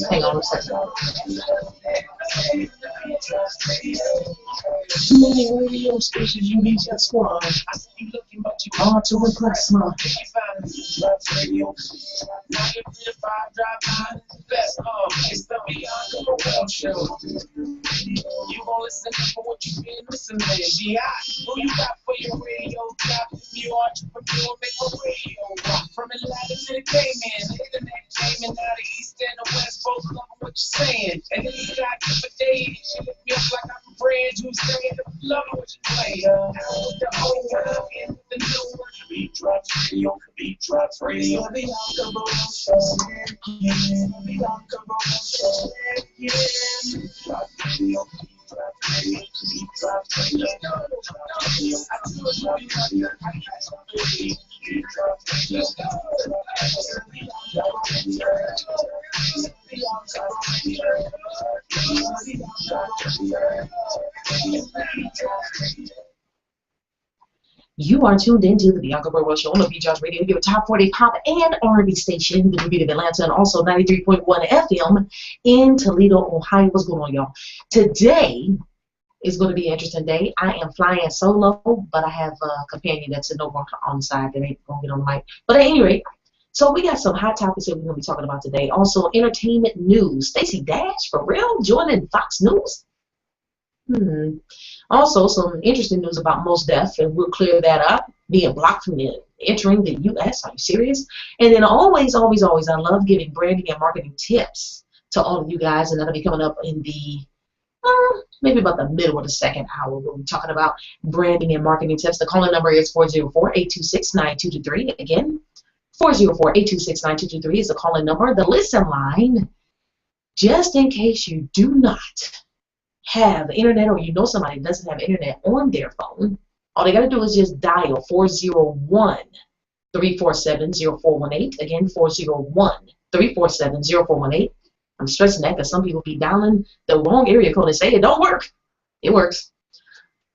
Hang on a second. Many radio stations you need just one. I see you looking, but you hard to impress, man. You find radio. Now you're 3 to 5 drive by. Best it's the Bianca Burwell show. You gon' listen for what you've been listening. Yeah, who you got for your radio job? You entrepreneur, make a radio rock. From Atlanta to the Cayman, the internet came and now the East and the West both love what you're saying. And then you got different days. You lift me up like I'm a friend who's saying love what you play. The whole world in the new one. BeatDropsRadio, BeatDropsRadio. Bianca Burwell show. Yeah, Bianca Burwell show. Yeah, BeatDropsRadio. You are tuned into the Bianca Burwell Show on the TheBeatDropsRadio, your top 40 pop and R&B station, the Beat of Atlanta, and also 93.1 FM in Toledo, Ohio. What's going on, y'all? Today is going to be an interesting day. I am flying solo, but I have a companion that's sitting over on the side that ain't going to get on the mic. But at any rate, so we got some hot topics that we're going to be talking about today. Also, entertainment news. Stacey Dash, for real? Joining Fox News? Also, some interesting news about Mos Def, and we'll clear that up. Being blocked from entering the U.S. Are you serious? And then always, always, always, I love giving branding and marketing tips to all of you guys, and that'll be coming up in the maybe about the middle of the second hour. We'll be talking about branding and marketing tips. The calling number is 404-826-9223. Again, 404-826-9223 is the calling number. The listen line, just in case you do not have internet or you know somebody doesn't have internet on their phone, all they got to do is just dial 401-347-0418. Again, 401-347-0418. I'm stressing that because some people be dialing the wrong area code and say it don't work. It works.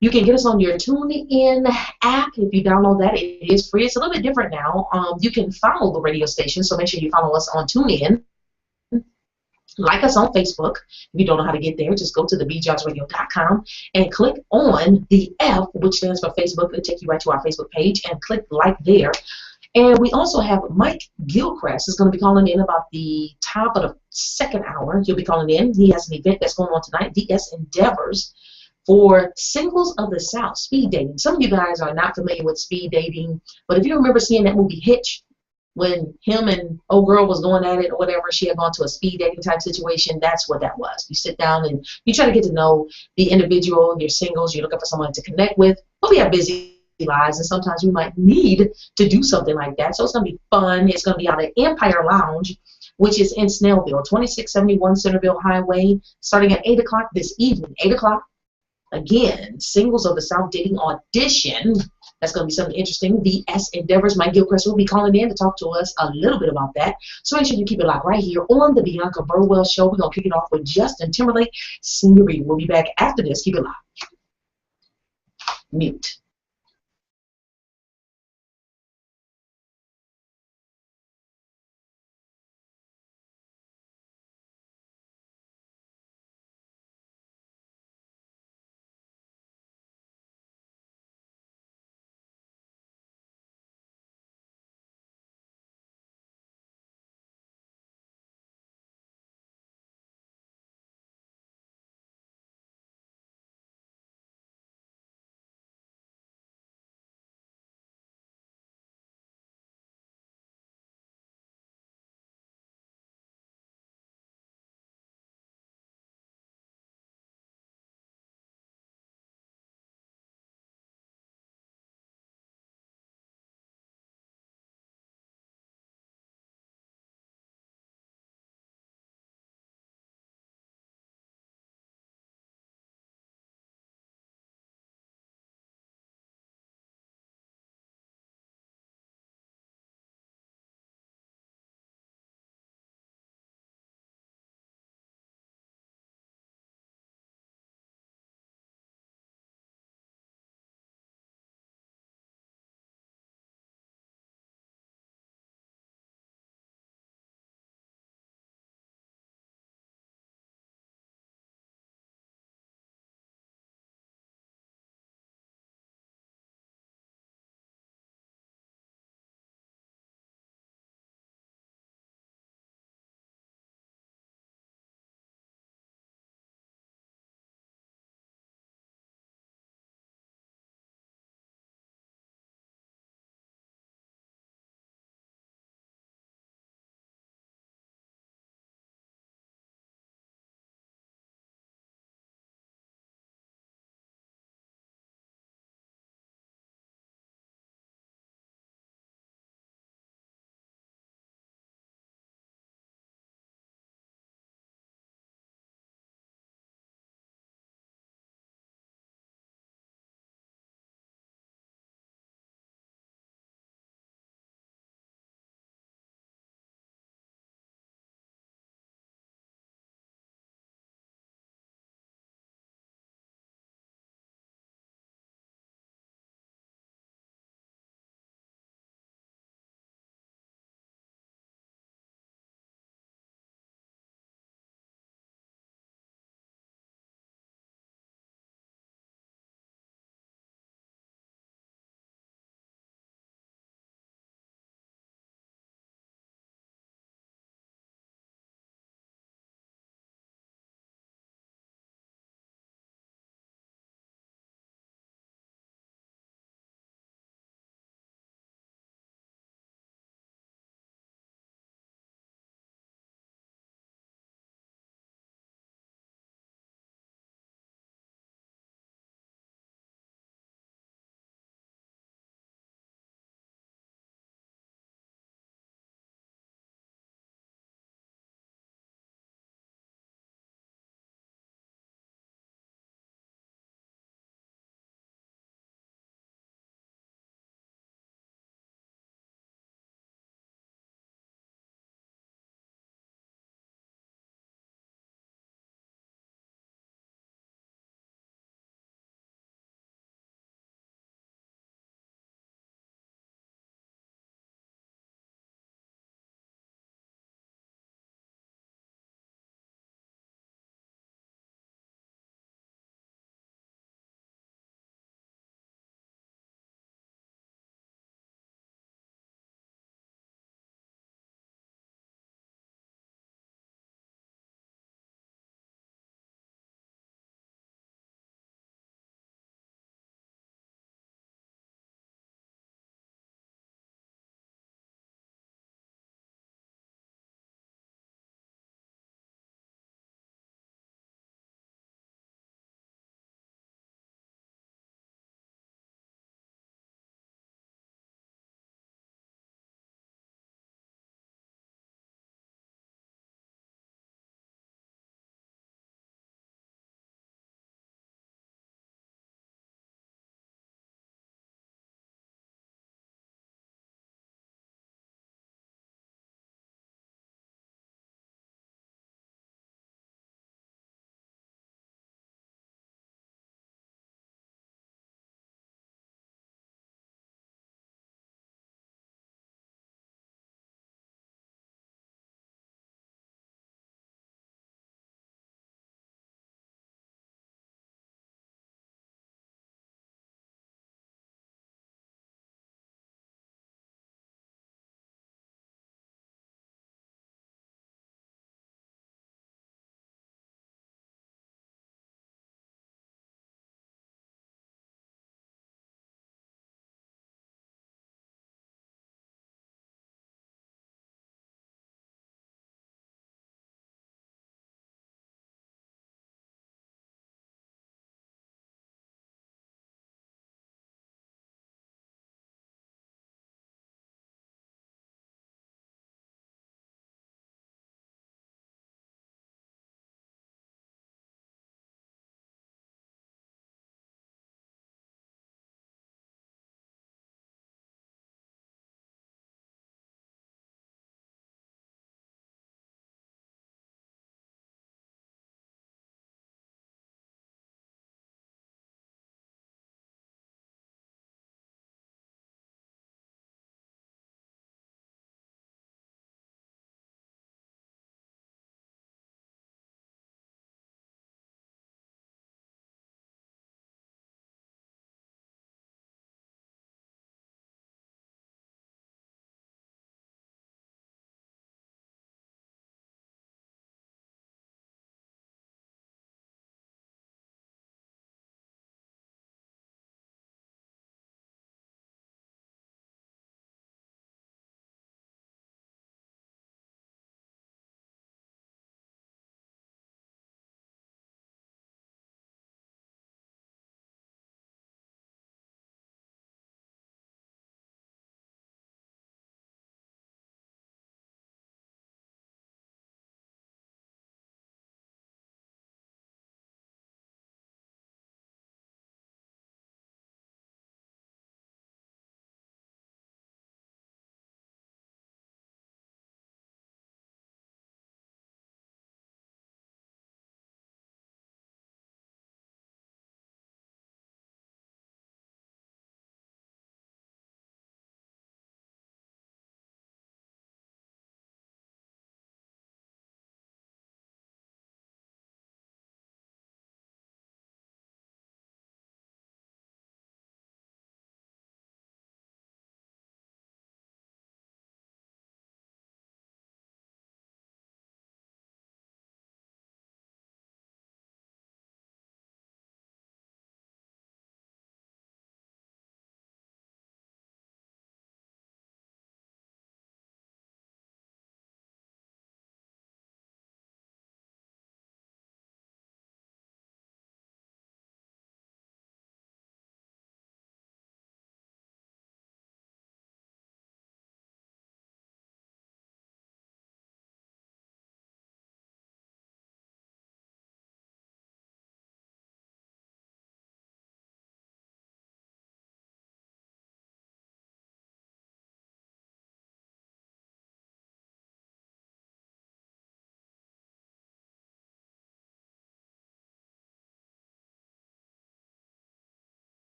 You can get us on your TuneIn app. If you download that, it is free. It's a little bit different now. You can follow the radio station, so make sure you follow us on TuneIn. Like us on Facebook. If you don't know how to get there, just go to TheBeatDropsRadio.com and click on the F, which stands for Facebook. It'll take you right to our Facebook page, and click like there. And we also have Mike Gilchrist is going to be calling in about the top of the second hour. He'll be calling in. He has an event that's going on tonight, DS Endeavors, for Singles of the South, speed dating. Some of you guys are not familiar with speed dating, but if you remember seeing that movie Hitch, when him and old girl was going at it or whatever, she had gone to a speed dating type situation, that's what that was. You sit down and you try to get to know the individual. You're singles, you're looking for someone to connect with, but we have busy lives, and sometimes we might need to do something like that. So it's going to be fun. It's going to be out at Empire Lounge, which is in Snellville, 2671 Centerville Highway, starting at 8 o'clock this evening. 8 o'clock. Again, Singles of the South Dating Audition. That's going to be something interesting. DS Endeavors. Mike Gilchrist will be calling in to talk to us a little bit about that. So make sure you keep it locked right here on the Bianca Burwell Show. We're going to kick it off with Justin Timberlake, Senorita. We'll be back after this. Keep it locked. Mute.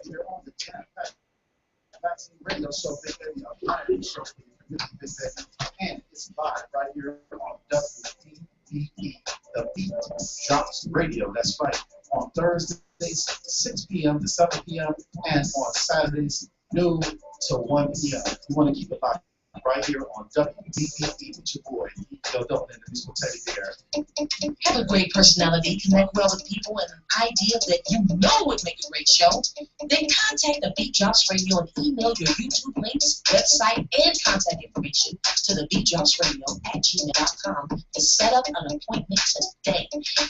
here on the Vaccine Radio Show, Big Baby, a Friday show, Big Baby, and it's live right here on WDBE, the Beat Drops Radio. That's right. On Thursdays, 6 p.m. to 7 p.m. and on Saturdays, noon to 1 p.m. You want to keep it locked right here on WDBE with your boy, Yo Double and the Musical Teddy Bear. Have a great personality, connect well with people, and an idea that you know would make a great show? Then contact the Beat Drops Radio and email your YouTube links, website, and contact information to TheBeatDropsRadio@gmail.com to set up an appointment today.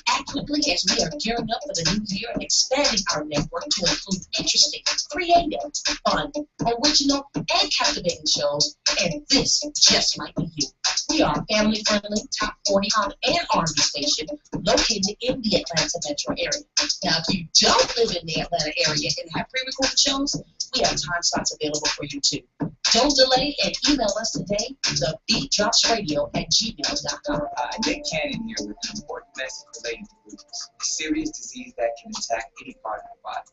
Act quickly as we are gearing up for the new year and expanding our network to include interesting, creative, fun, original, and captivating shows, and this just might be you. We are a family-friendly, top 40 pop and R&B station located in the Atlanta metro area. Now, if you don't live in the Atlanta area and have pre-recorded shows, we have time slots available for you too. Don't delay and email us today, TheBeatDropsRadio@gmail.com. Nick Cannon here with an important message related to lupus, a serious disease that can attack any part of the body.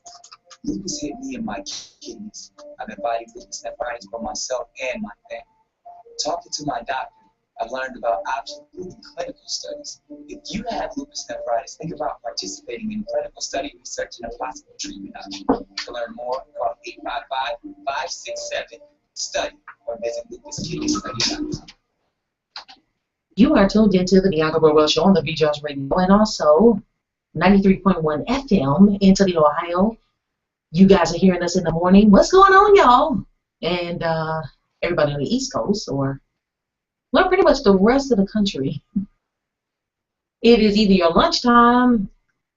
Lupus hit me in my kidneys. I've been fighting lupus nephritis for myself and my family. Talking to my doctor, I've learned about options, including clinical studies. If you have lupus nephritis, think about participating in clinical study research and a possible treatment option. To learn more, call 855-567-STUDY or visit lupuskidneystudy.com. You are tuned into the Bianca Burwell Show on the Beat Drops Radio and also 93.1 FM in Toledo, Ohio. You guys are hearing us in the morning. What's going on, y'all? And everybody on the East Coast, or well, pretty much the rest of the country. It is either your lunchtime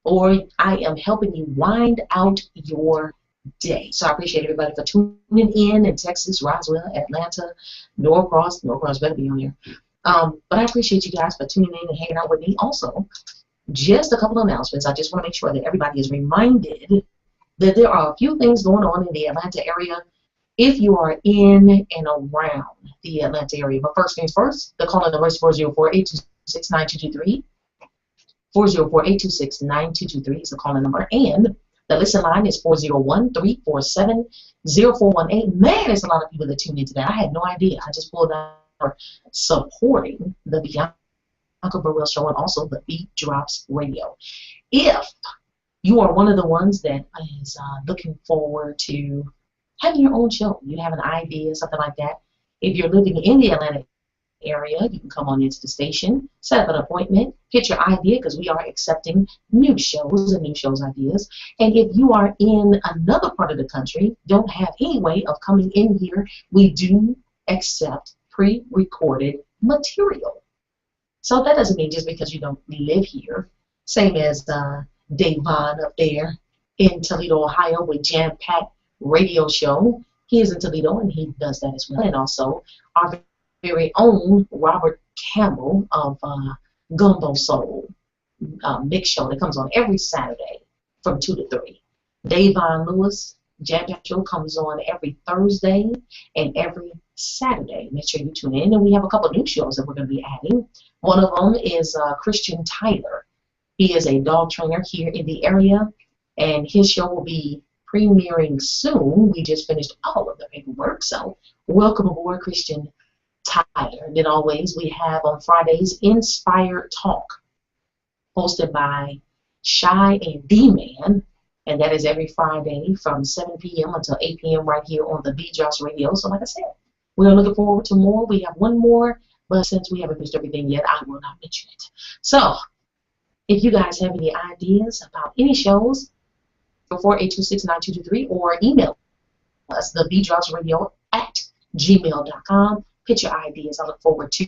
or I am helping you wind out your day. So I appreciate everybody for tuning in Texas, Roswell, Atlanta, Norcross better be on here. But I appreciate you guys for tuning in and hanging out with me. Also, just a couple of announcements. I just want to make sure that everybody is reminded that there are a few things going on in the Atlanta area if you are in and around the Atlanta area. But first things first, the call number is 404-826-9223. 404-826-9223 is the calling number. And the listen line is 401-347-0418. Man, there's a lot of people that tune into that. I had no idea. I just pulled out supporting the Bianca Burwell Show and also the Beat Drops Radio. If you are one of the ones that is looking forward to having your own show, you have an idea, something like that, if you're living in the Atlanta area, you can come on into the station, set up an appointment, pitch your idea, because we are accepting new shows and new shows ideas. And if you are in another part of the country, don't have any way of coming in here, we do accept pre-recorded material. So that doesn't mean just because you don't live here, same as Dave Vaughn up there in Toledo, Ohio with Jam Pack Radio Show. He is in Toledo and he does that as well. And also our very own Robert Campbell of Gumbo Soul mix show that comes on every Saturday from 2 to 3. Dave Von Lewis Jam Pack Show comes on every Thursday and every Saturday. Make sure you tune in. And we have a couple of new shows that we're going to be adding. One of them is Christian Tyler. He is a dog trainer here in the area, and his show will be premiering soon. We just finished all of the paperwork, so welcome aboard, Christian Tyler. And then always we have on Fridays Inspire Talk, hosted by Shy and D-Man, and that is every Friday from 7 p.m. until 8 p.m. right here on the Beat Drops Radio. So like I said, we're looking forward to more. We have one more, but since we haven't finished everything yet, I will not mention it. So if you guys have any ideas about any shows, 404-826-9223 or email us, TheBeatDropsRadio@gmail.com. Pitch your ideas. I look forward to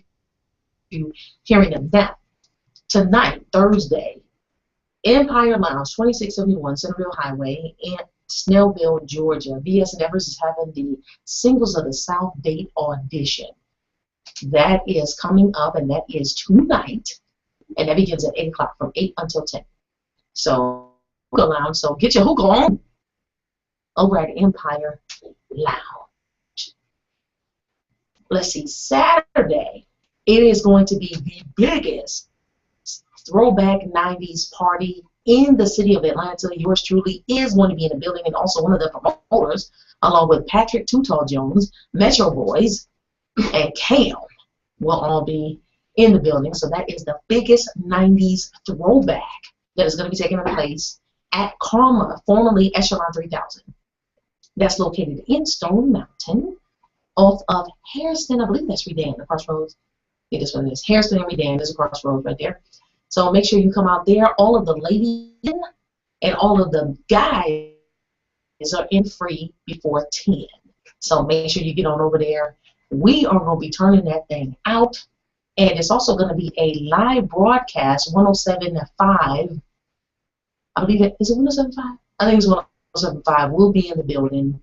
hearing them. Now, tonight, Thursday, Empire Lounge, 2671 Centerville Highway in Snellville, Georgia. VS Nevers is having the Singles of the South date audition. That is coming up, and that is tonight, and that begins at 8 o'clock from 8 until 10. So, hookah lounge, so get your hookah on over at Empire Lounge. Let's see, Saturday, it is going to be the biggest throwback 90s party in the city of Atlanta. Yours truly is going to be in the building, and also one of the promoters, along with Patrick Too Tall Jones, Metro Boys, and Cam will all be in the building. So that is the biggest 90s throwback that is going to be taking place at Karma, formerly Echelon 3000. That's located in Stone Mountain off of Harrison. I believe that's Redan, the crossroads. Yeah, this one is Harrison and Redan. There's a crossroads right there. So make sure you come out there. All of the ladies and all of the guys are in free before 10. So make sure you get on over there. We are going to be turning that thing out. And it's also going to be a live broadcast, 107.5. I believe it, is it 107.5? I think it's 107.5. We'll be in the building.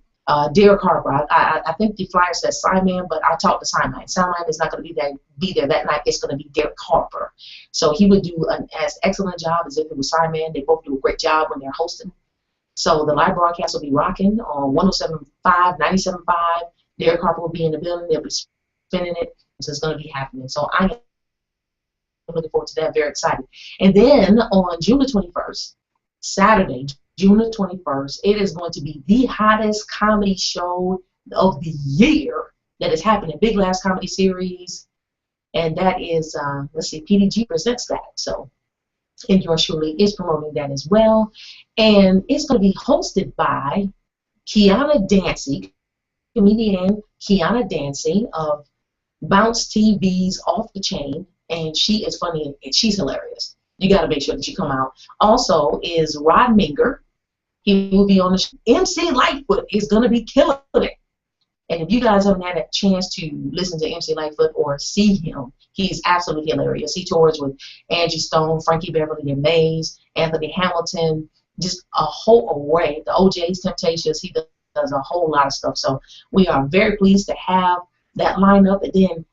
Derek Harper, I think the flyer says Simon, but I talked to Simon. Simon is not going to be there that night. It's going to be Derek Harper. So he would do an as excellent job as if it was Simon. They both do a great job when they're hosting. So the live broadcast will be rocking on 107.5, 97.5. Derek Harper will be in the building. They'll be spinning it. So it's going to be happening. So I am looking forward to that. Very excited. And then on June the 21st, Saturday, June the 21st, it is going to be the hottest comedy show of the year that is happening. Big Laughs Comedy Series. And that is, let's see, PDG presents that. So, and yours truly is promoting that as well. And it's going to be hosted by Kiana Dancy, comedian Kiana Dancy of Bounce TV's Off the Chain. And she is funny and she's hilarious. You got to make sure that you come out. Also is Rod Minger. He will be on the show. MC Lightfoot is going to be killing it. And if you guys haven't had a chance to listen to MC Lightfoot or see him, he's absolutely hilarious. He tours with Angie Stone, Frankie Beverly and Mays, Anthony Hamilton, just a whole array. The OJ's Temptations, he does a whole lot of stuff. So we are very pleased to have that lineup. And then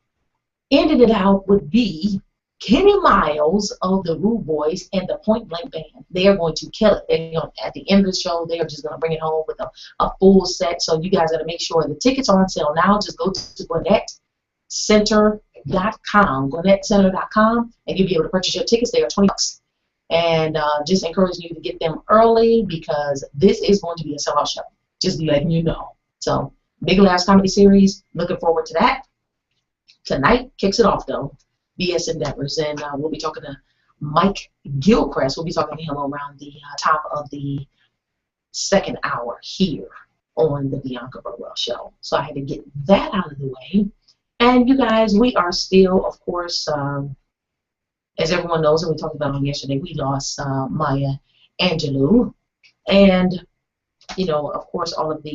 ended it out would be Kenny Miles of the Rude Boys and the Point Blank Band. They are going to kill it. They, at the end of the show, they are just going to bring it home with a full set. So you guys got to make sure the tickets are on sale now. Just go to GwinnettCenter.com, GwinnettCenter.com, and you'll be able to purchase your tickets. They are $20. And just encouraging you to get them early because this is going to be a sellout show. Just letting you know. So Big Laughs Comedy Series, looking forward to that. Tonight kicks it off, though. BS Endeavors, and we'll be talking to Mike Gilchrist. We'll be talking to him around the top of the second hour here on the Bianca Burwell Show. So I had to get that out of the way. And you guys, we are still, of course, as everyone knows, and we talked about on yesterday, we lost Maya Angelou. And, you know, of course, all of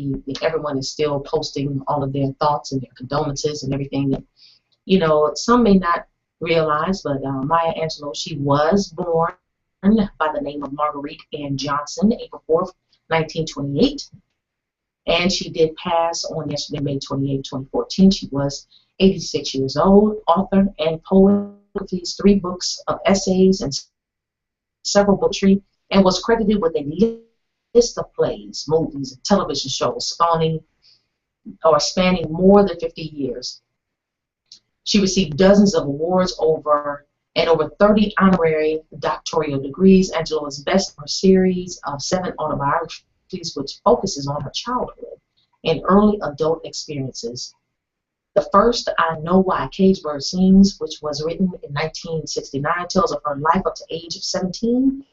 everyone is still posting all of their thoughts and their condolences and everything. And, you know, some may not realize, but Maya Angelou, she was born by the name of Marguerite Ann Johnson, April 4th, 1928. And she did pass on yesterday, May 28, 2014. She was 86 years old, author and poet with these 3 books of essays and several poetry, and was credited with a list of plays, movies, and television shows spanning more than 50 years. She received dozens of awards over 30 honorary doctoral degrees. Angelou is best for a series of 7 autobiographies which focuses on her childhood and early adult experiences. The first, I Know Why Cage Bird Sings, which was written in 1969, tells of her life up to age of 17,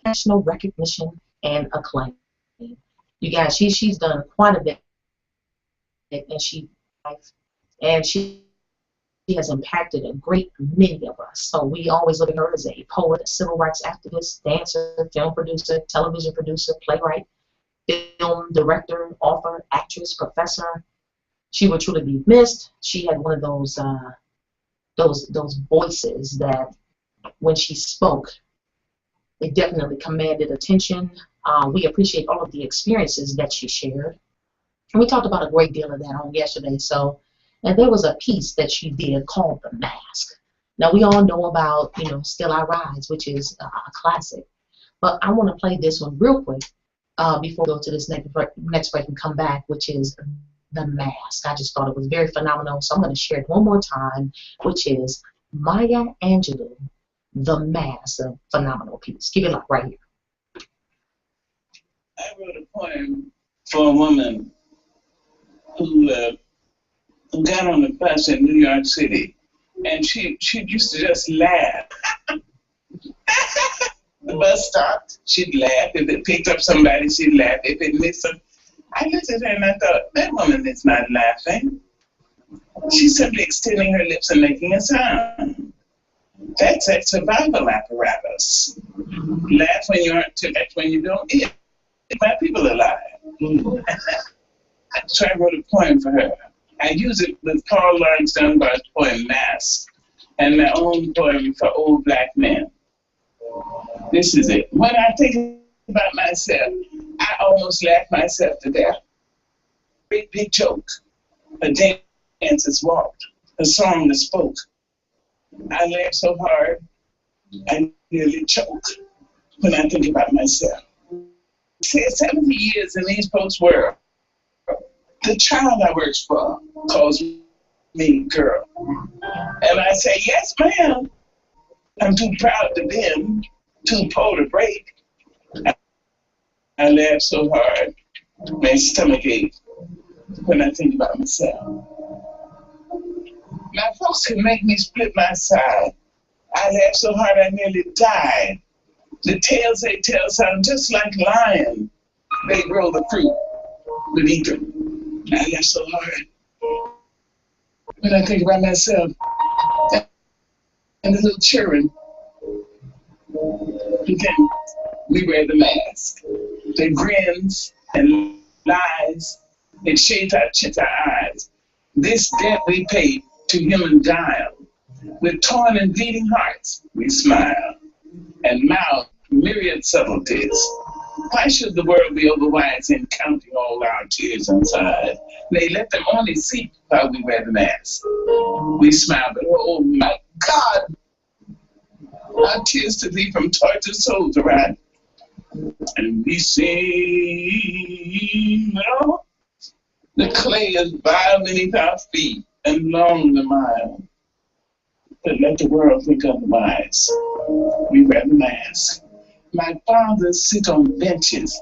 national recognition and acclaim. You guys, she's done quite a bit, and she has impacted a great many of us. So we always look at her as a poet, a civil rights activist, dancer, film producer, television producer, playwright, film director, author, actress, professor. She would truly be missed. She had one of those voices that when she spoke, it definitely commanded attention. We appreciate all of the experiences that she shared. And we talked about a great deal of that on yesterday. So, and there was a piece that she did called The Mask. Now, we all know about, you know, Still I Rise, which is a classic. But I want to play this one real quick before we go to this next break and come back, which is The Mask. I just thought it was very phenomenal. So I'm going to share it one more time, which is Maya Angelou, The Mask, a phenomenal piece. Keep it locked right here. wrote a poem for a woman who got on the bus in New York City, and she used to just laugh. The bus stopped, she'd laugh. If it picked up somebody, she'd laugh. If it missed them, I looked at her and I thought, that woman is not laughing. She's simply extending her lips and making a sound. That's a survival apparatus. Laugh when you aren't to laugh when you don't eat. My people alive. So I wrote a poem for her. I use it with Paul Laurence Dunbar's poem Mask and my own poem for old black men. This is it. When I think about myself, I almost laugh myself to death. Great big joke. A dance that's walked. A song that spoke. I laugh so hard, I nearly choke when I think about myself. See, 70 years in these folks' world. The child I work for calls me girl. And I say, yes, ma'am. I'm too proud to bend, too poor to break. I laugh so hard, my stomach aches when I think about myself. My folks can make me split my side. I laughed so hard I nearly died. The tales they tell sound just like lion. They grow the fruit, but eat them. I laugh so hard when I think about myself and the little children. Then we wear the mask. They grins and lies. It shades our chits, our eyes. This debt we pay to human guile. With torn and bleeding hearts, we smile and mouth myriad subtleties. Why should the world be overwise in counting all our tears inside? They let them only see while we wear the mask. We smile, but oh my God, our tears to thee from tortured souls arise. And we sing, oh, the clay is vile beneath our feet and long the mile. But let the world think otherwise. We wear the mask. My fathers sit on benches.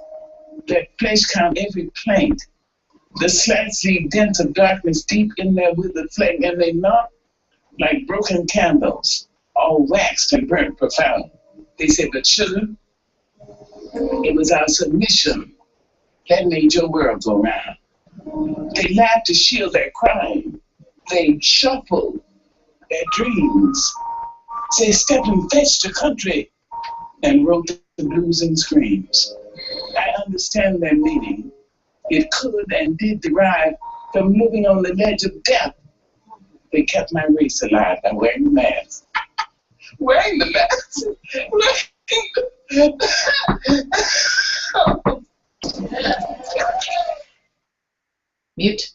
Their flesh count every plank. The slats leave dents of darkness deep in their withered flank, and they knock like broken candles, all waxed and burnt profound. They said, but sugar, it was our submission that made your world go round. They laughed to shield their crime. They shuffled their dreams. They stepped and fetched the country and wrote the blues and screams. I understand their meaning. It could and did derive from living on the ledge of death. They kept my race alive by wearing the mask. Wearing the mask? Mute.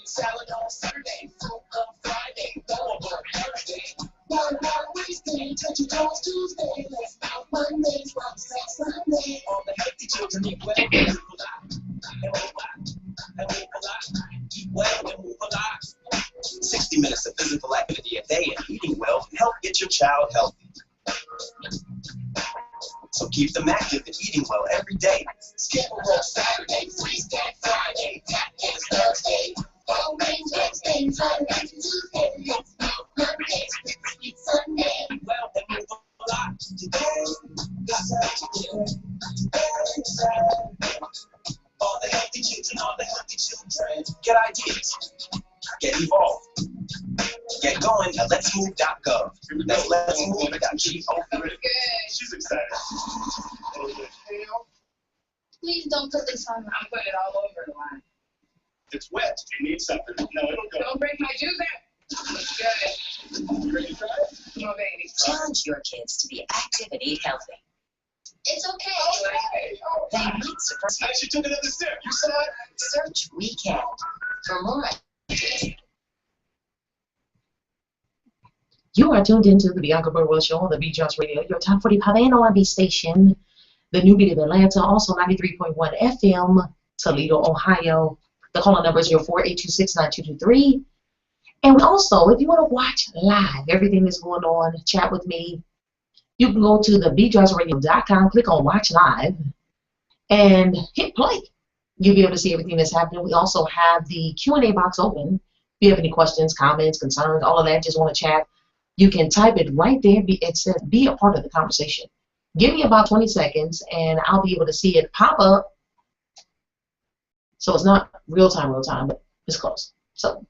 Salad on Saturday, fruit on Friday, double Thursday. One Wednesday, touch your toes Tuesday. Let's out Mondays, rocks next Sunday. All the healthy children eat well and move a lot. And move a lot. And move a lot. Eat well and move a lot. 60 minutes of physical activity a day and eating well can help get your child healthy. So keep them active and eating well every day. Skip a roll Saturday, freestyle Friday, tap dance Thursday. All rains Wednesday, Saturday, Tuesday. Let's go Mondays, sweet Sunday. Well, and move a lot today. All the healthy children, all the healthy children. Get ideas. Get involved. Get going at letsmove.gov. That's letsmove.gov. Good. She's excited. Please don't put this on. I'm putting it all over the line. It's wet. You need something. No, it'll go. Don't break my juice out. Good. You ready to try it? Come on, baby. Challenge your kids to be active and eat healthy. It's okay. Okay. Oh, They need support. she took another sip. You saw it? Search Weekend for more. You are tuned into the Bianca Burwell Show on the TheBeatDropsRadio, your top 40 pop and R&B station, the new beat of Atlanta, also 93.1 FM, Toledo, Ohio. The calling number is your 482-69223. And also, if you want to watch live everything that's going on, chat with me, you can go to TheBeatDropsRadio.com, click on Watch Live, and hit play. You'll be able to see everything that's happening. We also have the Q&A box open. If you have any questions, comments, concerns, all of that, just want to chat, you can type it right there. It says, be a part of the conversation. Give me about 20 seconds, and I'll be able to see it pop up. So it's not real time, but it's close. So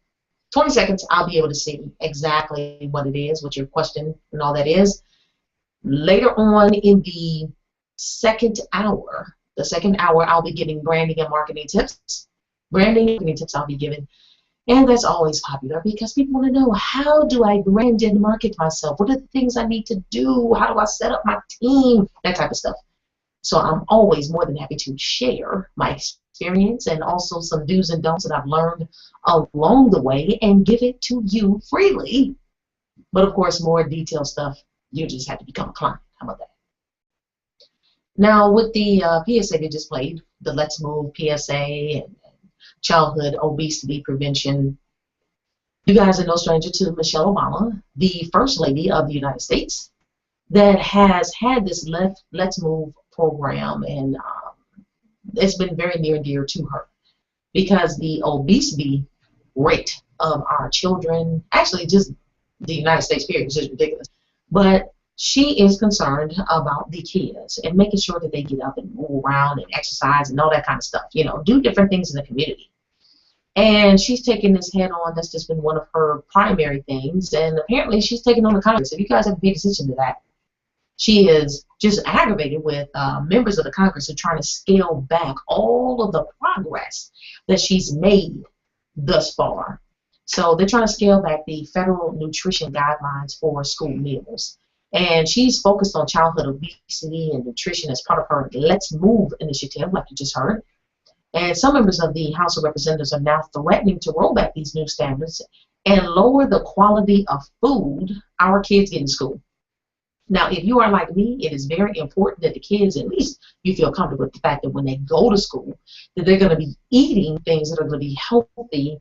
20 seconds, I'll be able to see exactly what it is, what your question and all that is. Later on in the second hour, I'll be giving branding and marketing tips. Branding and marketing tips I'll be giving. And that's always popular because people want to know, how do I brand and market myself? What are the things I need to do? How do I set up my team? That type of stuff. So I'm always more than happy to share my experience and also some do's and don'ts that I've learned along the way and give it to you freely. But of course, more detailed stuff, you just have to become a client. How about that? Now, with the PSA they just played, the Let's Move PSA and childhood obesity prevention, you guys are no stranger to Michelle Obama, the First Lady of the United States, that has had this Let's Move program, and it's been very near and dear to her because the obesity rate of our children, actually just the United States period, is just ridiculous. But she is concerned about the kids and making sure that they get up and move around and exercise and all that kind of stuff, you know, do different things in the community. And she's taken this head on. That's just been one of her primary things. And apparently she's taken on the Congress. If you guys have paid attention to that, she is just aggravated with members of the Congress who are trying to scale back all of the progress that she's made thus far. So they're trying to scale back the federal nutrition guidelines for school meals. And she's focused on childhood obesity and nutrition as part of her Let's Move initiative, like you just heard. And some members of the House of Representatives are now threatening to roll back these new standards and lower the quality of food our kids get in school. Now, if you are like me, it is very important that the kids, at least you feel comfortable with the fact that when they go to school, that they're going to be eating things that are going to be healthy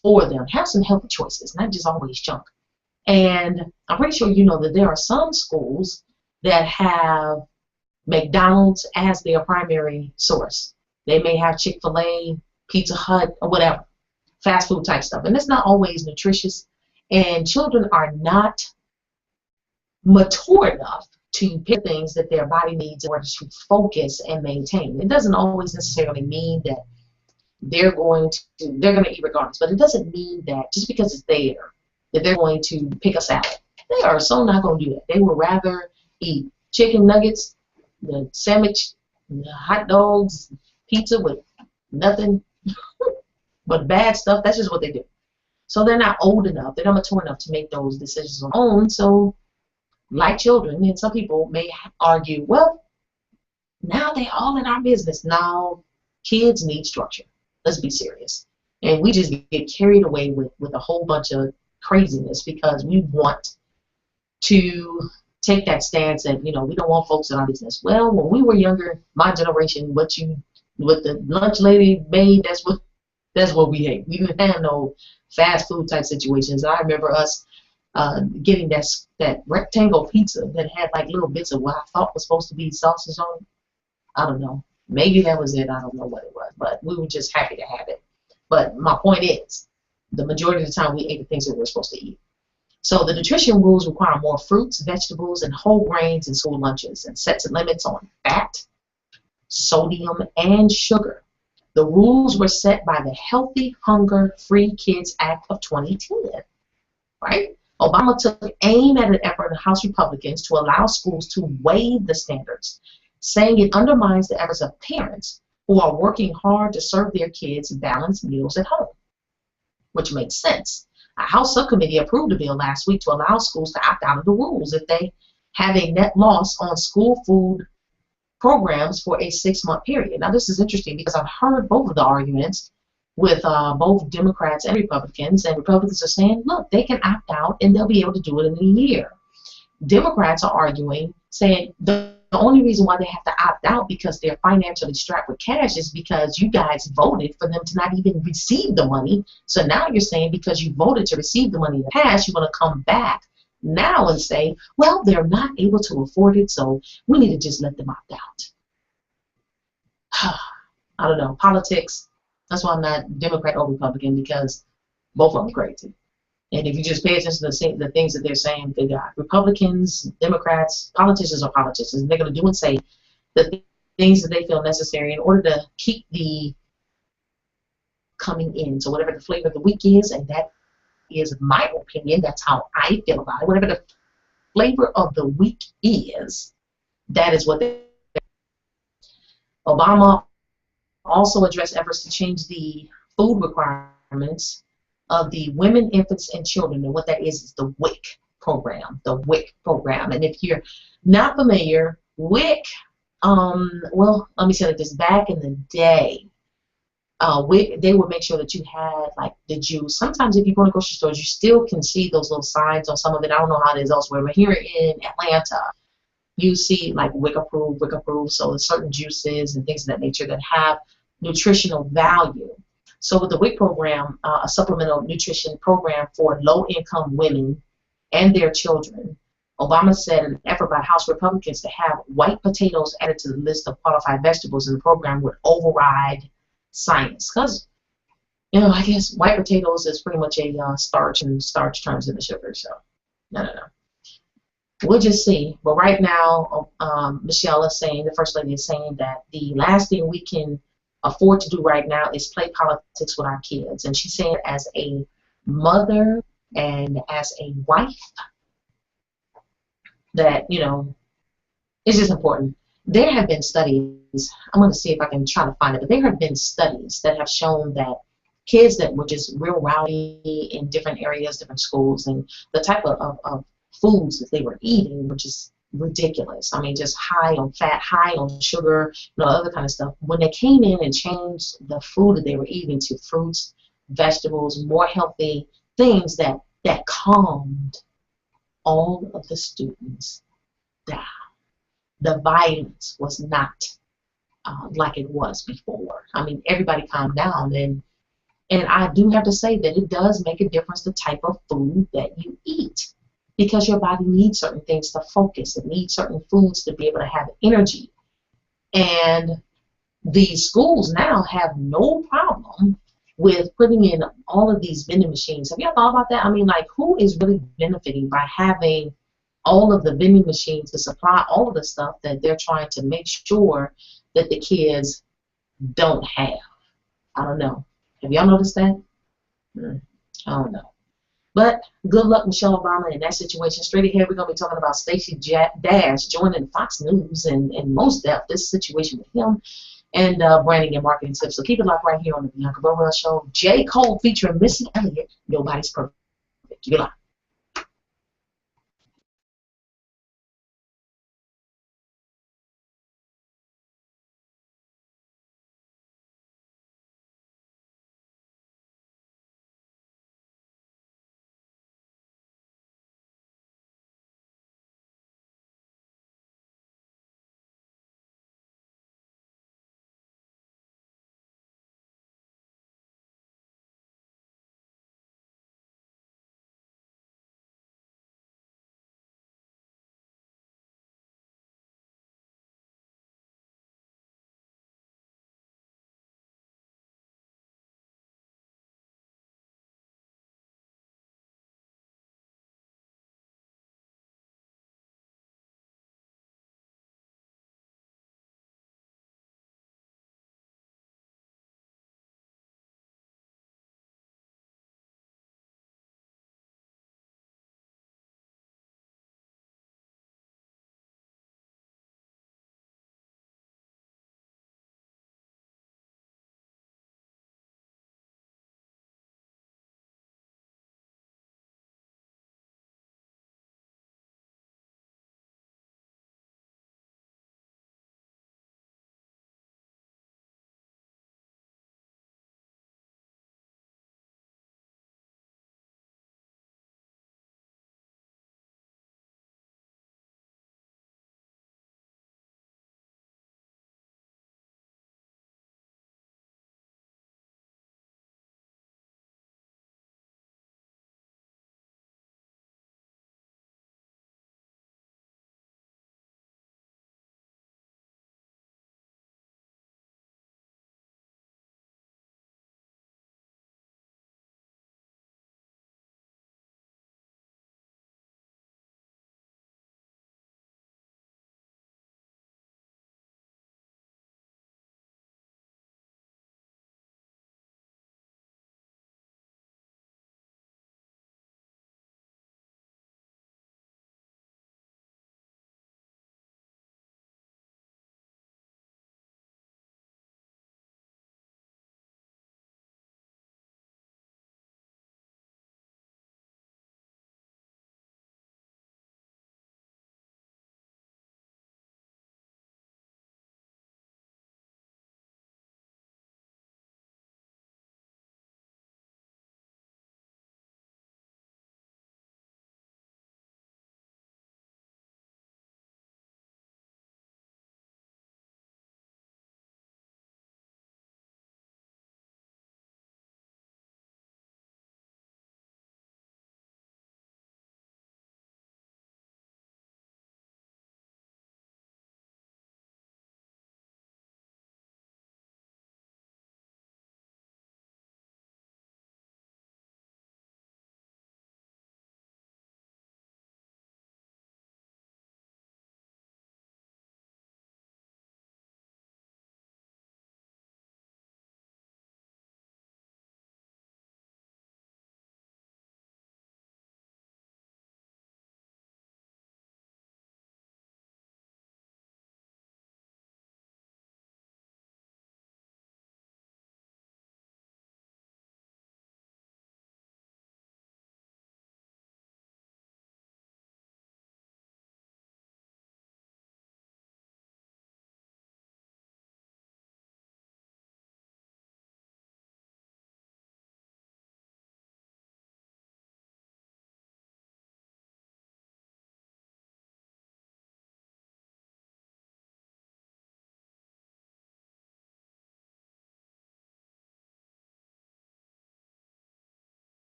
for them. Have some healthy choices, not just always junk. And I'm pretty sure you know that there are some schools that have McDonald's as their primary source. They may have Chick-fil-A, Pizza Hut, or whatever, fast food type stuff. And it's not always nutritious. And children are not mature enough to pick things that their body needs in order to focus and maintain. It doesn't always necessarily mean that they're going to eat regardless. But it doesn't mean that just because it's there, that they're going to pick a salad. They are so not going to do that. They would rather eat chicken nuggets, the sandwich, the hot dogs, pizza with nothing but bad stuff. That's just what they do. So they're not old enough, they're not mature enough to make those decisions on their own. So like children, and some people may argue, well, Now they all in our business. Now kids need structure. Let's be serious. And we just get carried away with a whole bunch of craziness because we want to take that stance that, you know, we don't want folks in our business. Well, when we were younger, my generation, what the lunch lady made, that's what we ate. We didn't have no fast food type situations. I remember us getting that rectangle pizza that had like little bits of what I thought was supposed to be sausage on it. I don't know. Maybe that was it. I don't know what it was, but we were just happy to have it. But my point is, the majority of the time we ate the things that we were supposed to eat. So the nutrition rules require more fruits, vegetables, and whole grains in school lunches and sets limits on fat, sodium, and sugar. The rules were set by the Healthy Hunger Free Kids Act of 2010, right? Obama took aim at an effort of House Republicans to allow schools to waive the standards, saying it undermines the efforts of parents who are working hard to serve their kids balanced meals at home, which makes sense. A House subcommittee approved a bill last week to allow schools to opt out of the rules if they have a net loss on school food programs for a 6-month period. Now, this is interesting because I've heard both of the arguments with both Democrats and Republicans are saying, look, they can opt out and they'll be able to do it in a year. Democrats are arguing, saying the only reason why they have to opt out because they're financially strapped with cash is because you guys voted for them to not even receive the money. So now you're saying because you voted to receive the money in the past, you want to come back now and say, well, they're not able to afford it, so we need to just let them opt out. I don't know. Politics, that's why I'm not Democrat or Republican, because both of them are crazy. And if you just pay attention to the things that they're saying, they got Republicans, Democrats, politicians are politicians. And they're going to do and say the things that they feel necessary in order to keep the coming in. So whatever the flavor of the week is, and that is my opinion, that's how I feel about it. Whatever the flavor of the week is, that is what they. Obama also addressed efforts to change the food requirements of the Women, Infants, and Children, and what that is the WIC program, the WIC program. And if you're not familiar, WIC, well, let me say like this, back in the day, WIC, they would make sure that you had like the juice. Sometimes if you go to grocery stores, you still can see those little signs on some of it. I don't know how it is elsewhere, but here in Atlanta, you see like WIC approved, so there's certain juices and things of that nature that have nutritional value. So with the WIC program, a supplemental nutrition program for low-income women and their children, Obama said an effort by House Republicans to have white potatoes added to the list of qualified vegetables in the program would override science. Because, you know, I guess white potatoes is pretty much a starch, and starch turns into sugar. So, no. We'll just see. But right now, Michelle is saying, the First Lady is saying that the last thing we can afford to do right now is play politics with our kids. And she's saying as a mother and as a wife that, you know, it's just important. There have been studies, I'm going to see if I can try to find it, but there have been studies that have shown that kids that were just real rowdy in different areas, different schools, and the type of foods that they were eating were just ridiculous. I mean, just high on fat, high on sugar, you know, other kind of stuff. When they came in and changed the food that they were eating to fruits, vegetables, more healthy things that calmed all of the students down. The violence was not like it was before. I mean, everybody calmed down, and I do have to say that it does make a difference the type of food that you eat, because your body needs certain things to focus. It needs certain foods to be able to have energy. And the schools now have no problem with putting in all of these vending machines. Have you thought about that? I mean, like, who is really benefiting by having all of the vending machines to supply all of the stuff that they're trying to make sure that the kids don't have? I don't know. Have y'all noticed that? I don't know. But good luck, Michelle Obama, in that situation. Straight ahead, we're going to be talking about Stacey Dash joining Fox News and most depth, this situation with him, and branding and marketing tips. So keep it locked right here on the Bianca Burwell Show. J. Cole featuring Missy Elliott. Nobody's perfect. Keep it locked.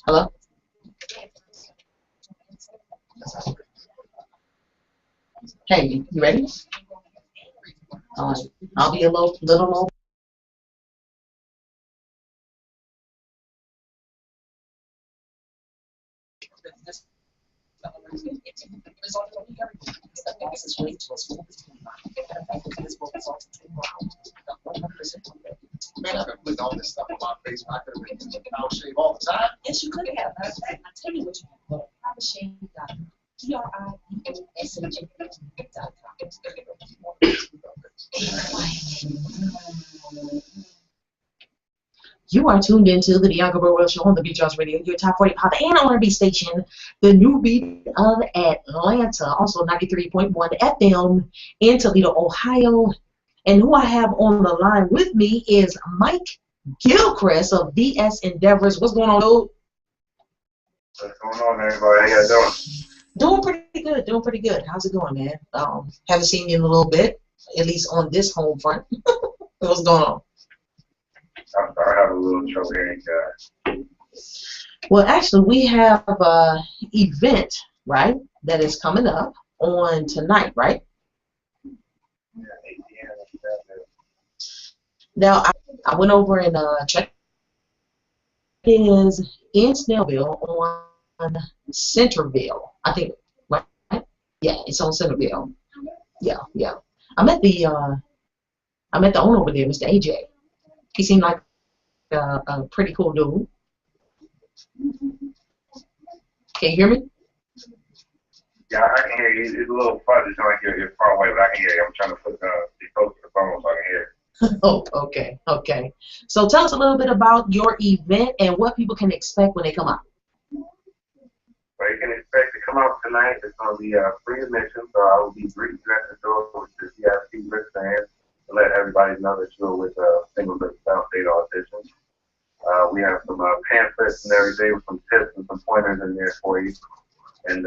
Hello? Hey, you ready? All right. I'll be a little more. Man, I could put all this stuff on my face. I could have been out shave all the time. Yes, you could have. Matter of fact, I tell you what you can put. Private Shave TRIBOSMG.com. You are tuned into the Bianca Burwell Show on the TheBeatDropsRadio, your top 40 pop and R&B station, the new beat of Atlanta, also 93.1 FM in Toledo, Ohio. And who I have on the line with me is Mike Gilchrist of VS Endeavors. What's going on, dude? What's going on, everybody? How you doing? Doing pretty good. How's it going, man? Haven't seen you in a little bit, at least on this home front. What's going on? I'm sorry, I have a little trouble hearing you guys. Well, actually, we have an event, right, that is coming up on tonight, right? Yeah, 8 p.m. Now, I went over and checked. It is in Snellville on Centerville, I think, right? Yeah, it's on Centerville. Yeah. I met the owner over there, Mr. AJ. He seemed like a pretty cool dude. Can you hear me? Yeah, I can hear you. It's a little fuzzy, it's like you're far away, but I can hear you. I'm trying to put the close to the phone so I can hear you. Oh, okay. So tell us a little bit about your event and what people can expect when they come out. Well, you can expect to come out tonight. It's going to be free admission, so I will be greeting you at the door with the VIP wristband to let everybody know that you're with Singles of the South State audition. We have some pamphlets and everything with some tips and some pointers in there for you. And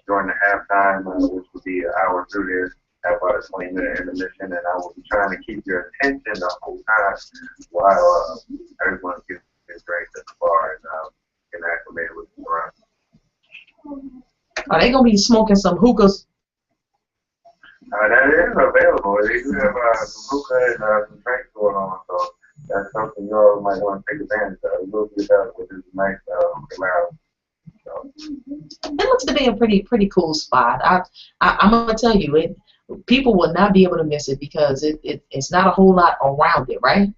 during the halftime, which will be an hour through there, have about a 20-minute intermission, and I will be trying to keep your attention the whole time while everyone gets drinks at the bar and get acclimated with the run. Are they going to be smoking some hookahs? That is available. They do have some hookah and some drinks going on, so that's something you all might want to take advantage of. It will be available with this nice lounge. So. It looks to be a pretty cool spot. I'm going to tell you, people will not be able to miss it because it's not a whole lot around it, right?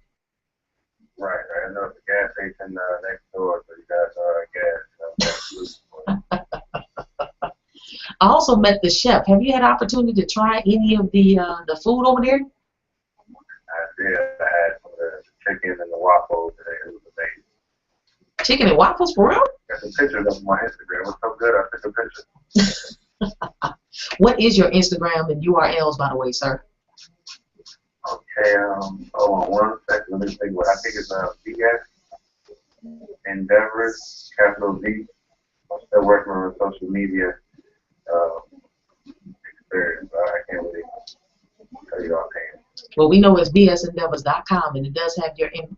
Right. I know it's a gas station next door, so you guys gas. I also met the chef. Have you had an opportunity to try any of the food over there? I did. I had some of the chicken and the waffles today. It was amazing. Chicken and waffles, for real? Got some pictures of my Instagram. It was so good, I took a picture. What is your Instagram and URLs, by the way, sir? Okay, hold on one second. Let me think. I think it's VS Endeavors, capital V. I'm still working on social media experience. I can't really tell you offhand. Well, we know it's bsendeavors.com, and it does have your info.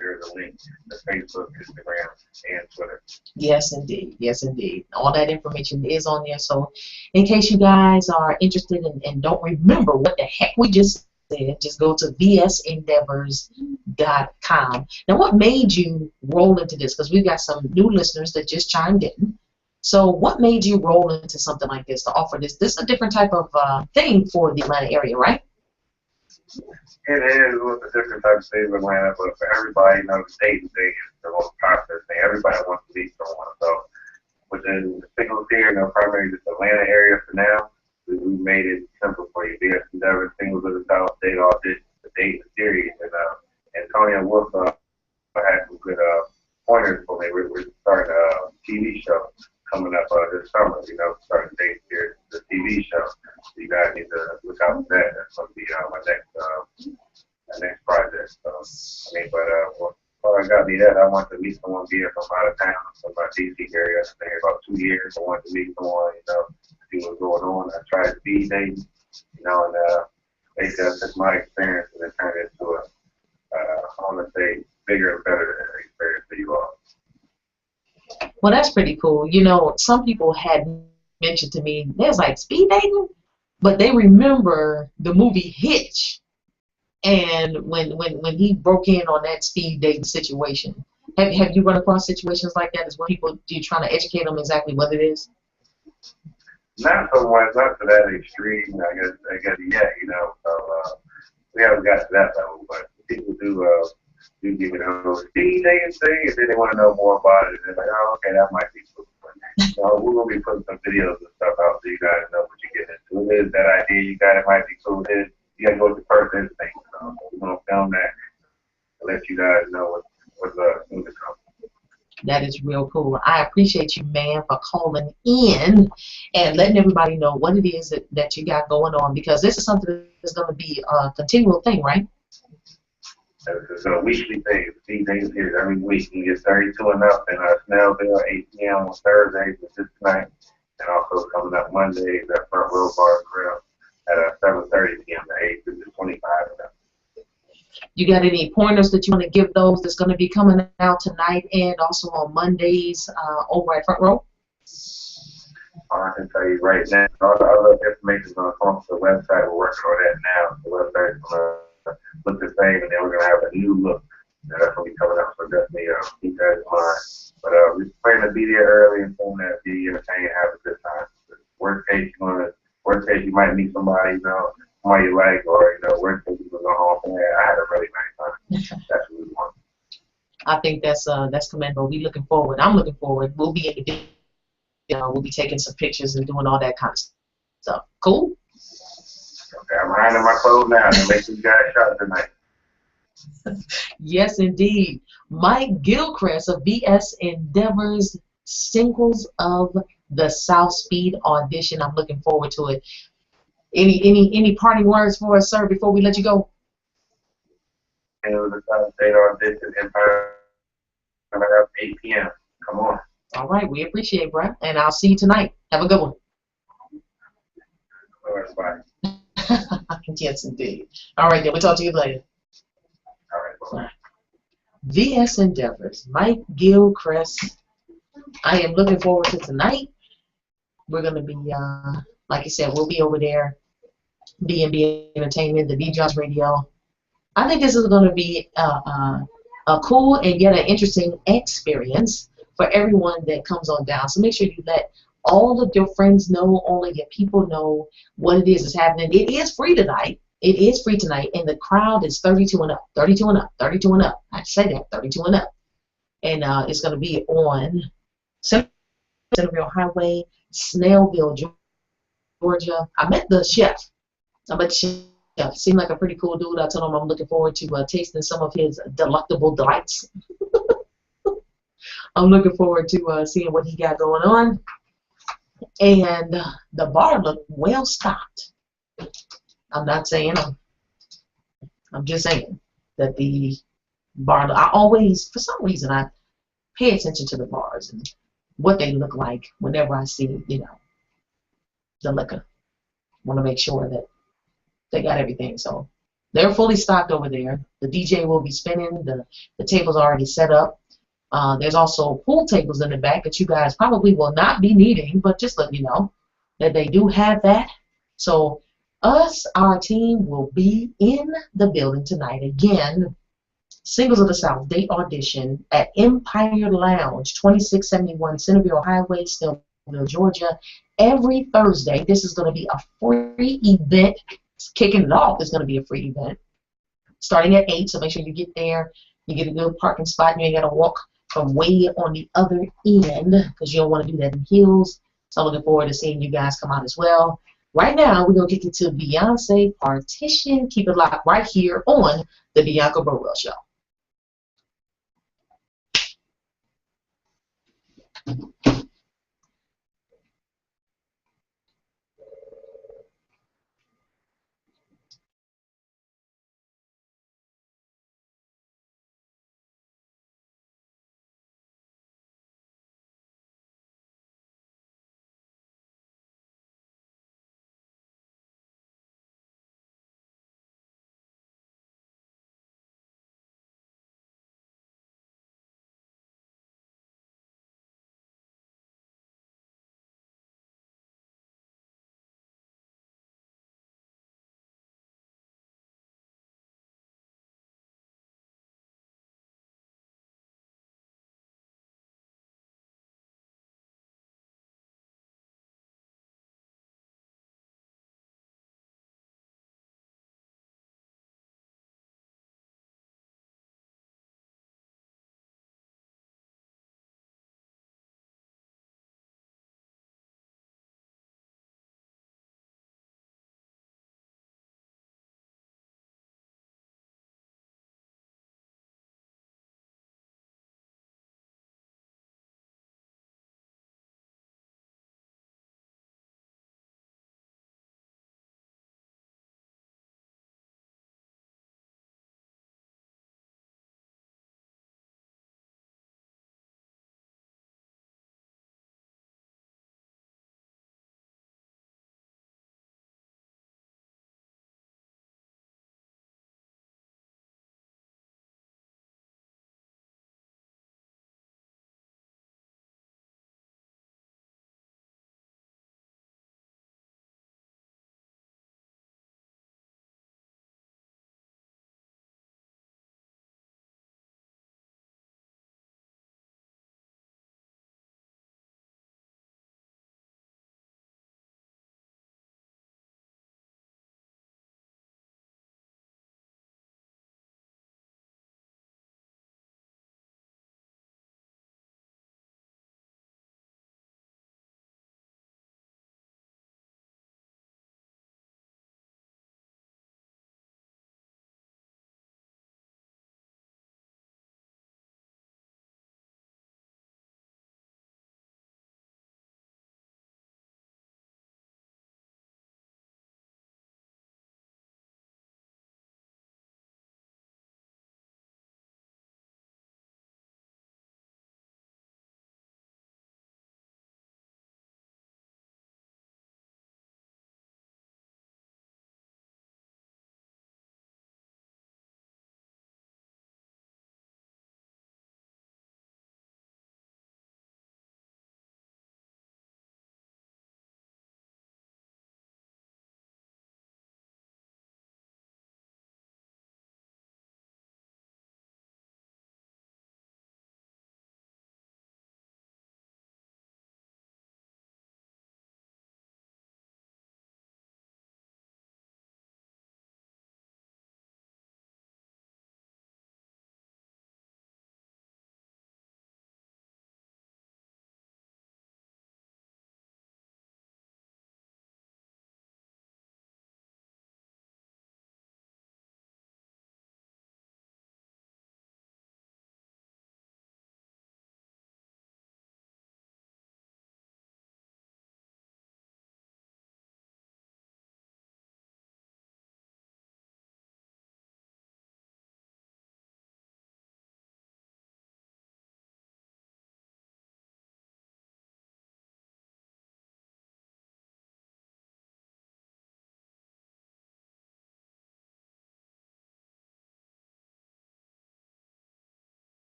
There's a link to Facebook, Instagram, and Twitter. Yes, indeed. All that information is on there. So in case you guys are interested and don't remember what the heck we just said, just go to bsendeavors.com. Now, what made you roll into this? Because we've got some new listeners that just chimed in. So what made you roll into something like this to offer this? This is a different type of thing for the Atlanta area, right? It is with a different type of state of Atlanta, but for everybody, the day-to-day is the most popular thing. Everybody wants to meet someone. So within the singles here, primarily just Atlanta area for now, we made it simple for you. VS Endeavor, Singles of the South State audition, the date, the series, and Antonia Wolf had some good pointers for me. We're starting a TV show coming up this summer, starting date here, the TV show. So you guys need to look out for that. That's going to be my next project. So, before I got me that, I wanted to meet someone being from out of town, from my DC area. I've been here about 2 years. I wanted to meet someone, see what's going on. I tried speed dating, and basically I took my experience and it turned into I want to say bigger and better experience for you all. Well, that's pretty cool. You know, some people had mentioned to me, there's like speed dating, but they remember the movie Hitch. And when he broke in on that speed dating situation, have you run across situations like that as well? People, do you trying to educate them exactly what it is? Not so much, not to that extreme, I guess yet, you know. So we haven't got to that level, but people do give it a little speed dating thing, and then they want to know more about it. And they're like, oh, okay, that might be cool. So we're gonna be putting some videos and stuff out so you guys know what you're getting into. It is that idea you got, it might be cool. You gotta go with the first instinct. So we're gonna film that and let you guys know what's soon to come. That is real cool. I appreciate you, man, for calling in and letting everybody know what it is that you got going on, because this is something that's going to be a continual thing, right? It's a weekly thing. Speed dating here every week. You get 32 and up in Snellville, 8 p.m. on Thursdays, which is tonight, and also coming up Mondays at Front Row Bar Grill at 7:30 p.m. to 8 to 25 and up. You got any pointers that you want to give those that's going to be coming out tonight and also on Mondays over at Front Row? I can tell you right now, all the other information is going to come to the website. We're working on that now. The website is going to look the same, and then we're going to have a new look. And that's going to be coming up, so definitely keep that in mind. But we're planning to be there early and film that, be entertained, have a good time. Worst case, you might meet somebody, you know, somebody you like, or, you know, worst case, you can go home and I had a really nice time. That's what we want. I think that's commendable. We looking forward. I'm looking forward. We'll be in the we'll be taking some pictures and doing all that kind of stuff. Cool? Okay, I'm ironing my clothes now to make these guys shot tonight. Yes, indeed. Mike Gilchrist of VS Endeavors Singles of the South Speed audition. I'm looking forward to it. Any parting words for us, sir, before we let you go? And it was a South State audition, Empire, 8 p.m. Come on. All right, we appreciate it, bro. And I'll see you tonight. Have a good one. All right, bye. Yes, indeed. All right, then. We'll talk to you later. All right, bye. VS Endeavors, Mike Gilchrist. I am looking forward to tonight. We're going to be, like I said, we'll be over there, B&B Entertainment, the TheBeatDropsRadio. I think this is going to be a cool and yet an interesting experience for everyone that comes on down. So make sure you let all of your friends know, all of your people know what it is that's happening. It is free tonight. It is free tonight, and the crowd is 32 and up, 32 and up, 32 and up. I say that, 32 and up. And it's going to be on Centerville Highway, Snellville, Georgia. I met the chef. Yeah, seemed like a pretty cool dude. I told him I'm looking forward to tasting some of his delectable delights. I'm looking forward to seeing what he got going on. And the bar looked well stocked. I'm not saying I'm just saying that the bar. I always, for some reason, I pay attention to the bars and what they look like whenever I see, you know, the liquor. Want to make sure that they got everything. So they're fully stocked over there. The DJ will be spinning. The table's already set up. There's also pool tables in the back that you guys probably will not be needing, but just let you know that they do have that. So our team will be in the building tonight. Again, Singles of the South date audition at Empire Lounge, 2671 Centerville Highway, Snellville, Georgia. Every Thursday. This is going to be a free event. Kicking it off is going to be a free event starting at 8, so make sure you get there. You get a good parking spot, and you ain't got to walk from way on the other end because you don't want to do that in heels. So I'm looking forward to seeing you guys come out as well. Right now, we're going to get into Beyonce Partition. Keep it locked right here on the Bianca Burwell Show.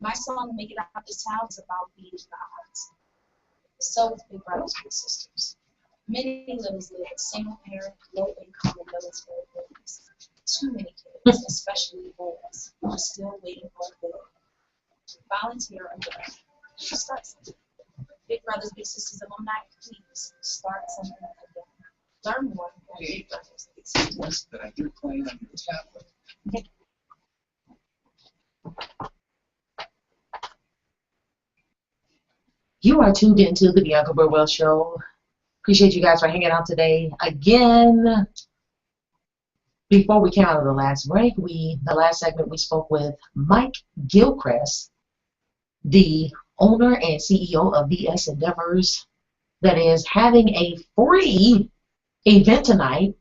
My song, Make It Out This Town, is about beating the odds. So with Big Brothers Big Sisters. Many lives live single parent, low income, and military families. Too many kids, especially boys, are still waiting for a bill. Volunteer or learn. Start something. Big Brothers Big Sisters alumni, please start something again. Learn more at Big Brothers Big Sisters. That I hear playing on your tablet. You are tuned into the Bianca Burwell Show. Appreciate you guys for hanging out today. Again, before we came out of the last break, the last segment we spoke with Mike Gilchrist, the owner and CEO of VS Endeavors, that is having a free event tonight,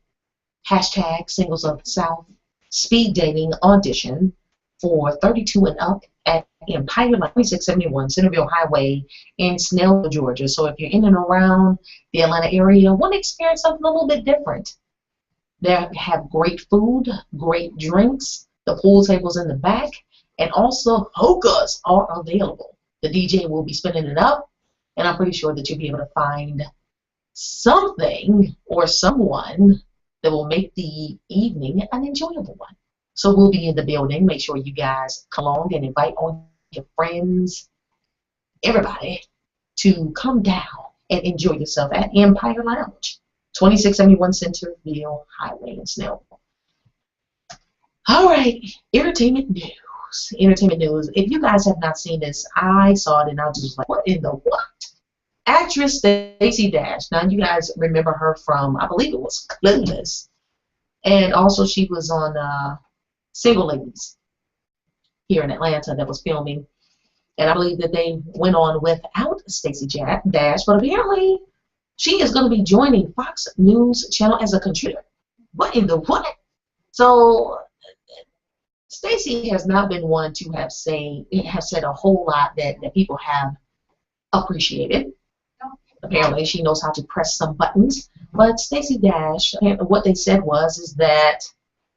hashtag Singles of the South speed dating audition for 32 and up at Empire 2671 Centerville Highway in Snellville, Georgia. So if you're in and around the Atlanta area, want to experience something a little bit different. They have great food, great drinks, the pool tables in the back, and also hookahs are available. The DJ will be spinning it up, and I'm pretty sure that you'll be able to find something or someone that will make the evening an enjoyable one. So we'll be in the building. Make sure you guys come along and invite all your friends, everybody, to come down and enjoy yourself at Empire Lounge, 2671 Centerville Highway in Snellville. All right, entertainment news. Entertainment news. If you guys have not seen this, I saw it and I was just like, what in the what? Actress Stacey Dash. Now you guys remember her from, I believe it was Clueless, and also she was on Single Ladies here in Atlanta that was filming, and I believe that they went on without Stacey Dash, but apparently she is going to be joining Fox News Channel as a contributor. What in the what? So Stacey has not been one to have said a whole lot that people have appreciated. Apparently she knows how to press some buttons, but Stacey Dash, what they said is that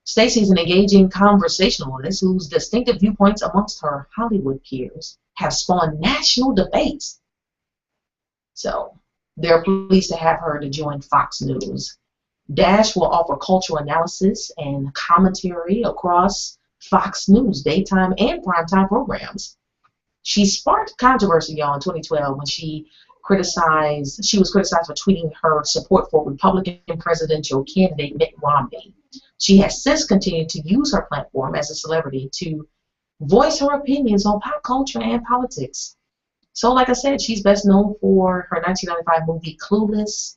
Stacey is an engaging conversationalist whose distinctive viewpoints amongst her Hollywood peers have spawned national debates. So they're pleased to have her to join Fox News. Dash will offer cultural analysis and commentary across Fox News daytime and primetime programs. She sparked controversy, y'all, in 2012 when she was criticized for tweeting her support for Republican presidential candidate Mitt Romney. She has since continued to use her platform as a celebrity to voice her opinions on pop culture and politics. So like I said, she's best known for her 1995 movie Clueless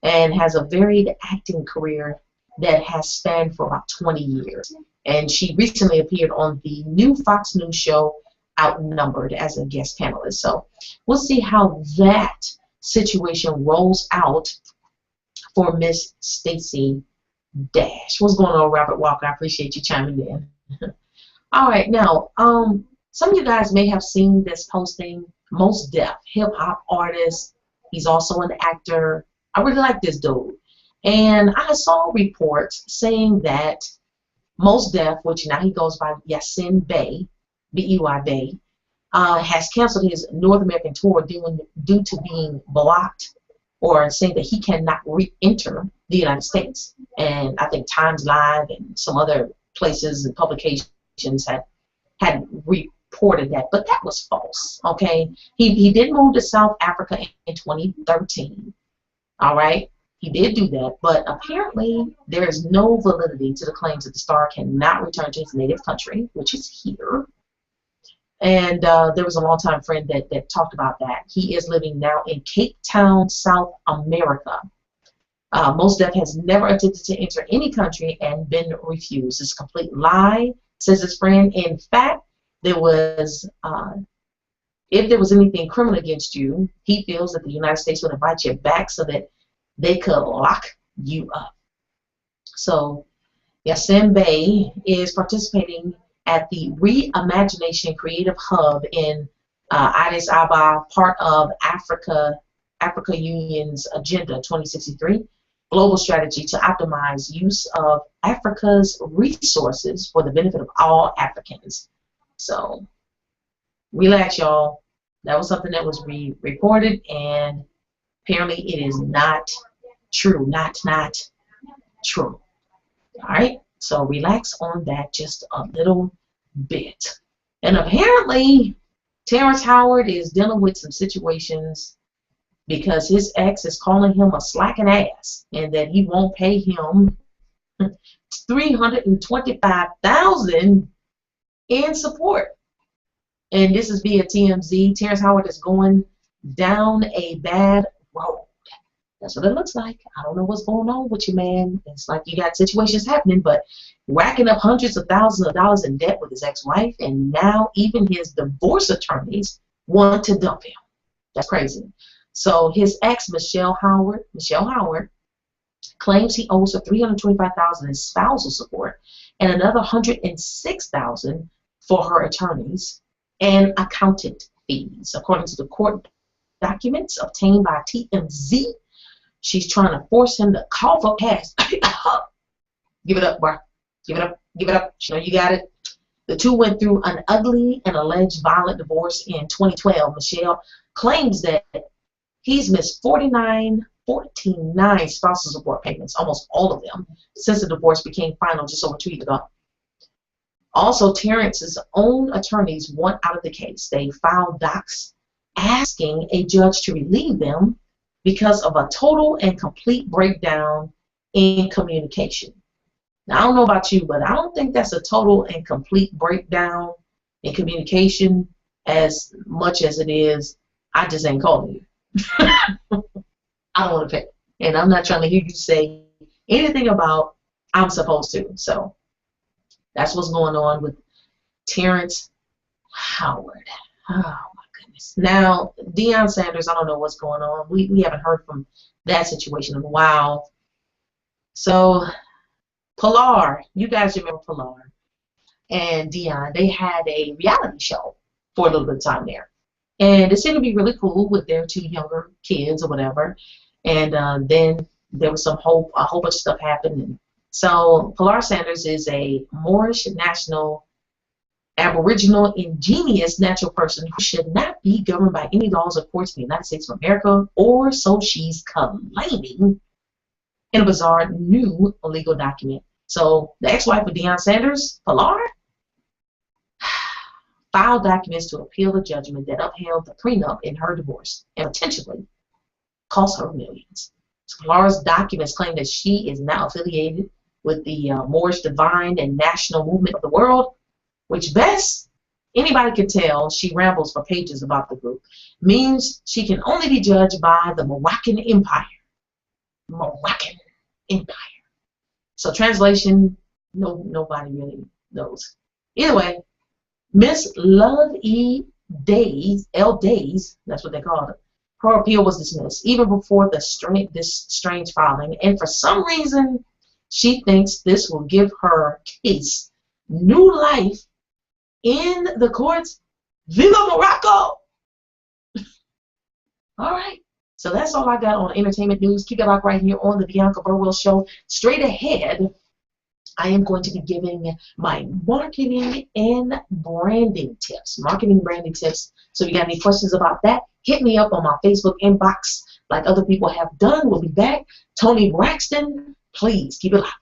and has a varied acting career that has spanned for about 20 years. And she recently appeared on the new Fox News show Outnumbered as a guest panelist. So we'll see how that situation rolls out for Miss Stacey Dash. What's going on, Robert Walker? I appreciate you chiming in. All right, now, some of you guys may have seen this posting. Mos Def, hip-hop artist. He's also an actor. I really like this dude. And I saw reports saying that Mos Def, which now he goes by Yasin Bey, B-E-Y Bey, has canceled his North American tour due to being blocked or saying that he cannot re-enter the United States. And I think Times Live and some other places and publications had reported that, but that was false. Okay, he did move to South Africa in 2013. All right, he did do that, but apparently there is no validity to the claims that the star cannot return to his native country, which is here. And there was a longtime friend that talked about that. He is living now in Cape Town, South America. Mos Def has never attempted to enter any country and been refused. It's a complete lie, says his friend. In fact, there was, if there was anything criminal against you, he feels that the United States would invite you back so that they could lock you up. So Yasin Bey is participating at the Reimagination Creative Hub in Addis Ababa, part of Africa Union's Agenda 2063 global strategy to optimize use of Africa's resources for the benefit of all Africans. So Relax, y'all. That was something that was reported, and apparently it is not true. Not true. All right. So relax on that just a little bit. And apparently, Terrence Howard is dealing with some situations because his ex is calling him a slacking ass, and that he won't pay him $325,000 in support. And this is via TMZ. Terrence Howard is going down a bad road. That's what it looks like. I don't know what's going on with you, man. It's like you got situations happening, but racking up hundreds of thousands of dollars in debt with his ex-wife, and now even his divorce attorneys want to dump him. That's crazy. So his ex, Michelle Howard, claims he owes her $325,000 in spousal support and another $106,000 for her attorneys and accountant fees. According to the court documents obtained by TMZ, she's trying to force him to call for cash. Give it up, bro. Give it up. Give it up. You know you got it. The two went through an ugly and alleged violent divorce in 2012. Michelle claims that he's missed 49 spousal support payments, almost all of them, since the divorce became final just over 2 years ago. Also, Terrence's own attorneys want out of the case. They filed docs asking a judge to relieve them because of a total and complete breakdown in communication. Now, I don't know about you, but I don't think that's a total and complete breakdown in communication as much as it is, I just ain't calling you. I don't want to pay. And I'm not trying to hear you say anything about I'm supposed to. So that's what's going on with Terrence Howard. Oh, my goodness. Now, Deion Sanders, I don't know what's going on. We haven't heard from that situation in a while. So, Pilar, you guys remember Pilar and Deion, they had a reality show for a little bit of time there. And it seemed to be really cool with their two younger kids or whatever. And then there was a whole bunch of stuff happened. So Pilar Sanders is a Moorish national Aboriginal ingenious natural person who should not be governed by any laws or courts in the United States of America, or so she's claiming in a bizarre new legal document. So the ex-wife of Deion Sanders, Pilar, filed documents to appeal the judgment that upheld the prenup in her divorce and potentially cost her millions. So Pilar's documents claim that she is now affiliated with the Moorish Divine and National Movement of the World, which best anybody can tell, she rambles for pages about the group, means she can only be judged by the Moroccan Empire. Moroccan Empire. So translation, nobody really knows. Either way, Miss Love E. Days, L. Days, that's what they called her, her appeal was dismissed even before this strange filing, and for some reason, she thinks this will give her case new life in the courts. Viva Morocco! All right. So that's all I got on entertainment news. Keep it locked right here on the Bianca Burwell Show. Straight ahead, I am going to be giving my marketing and branding tips. Marketing branding tips. So if you got any questions about that, hit me up on my Facebook inbox like other people have done. We'll be back. Tony Braxton, please keep it locked.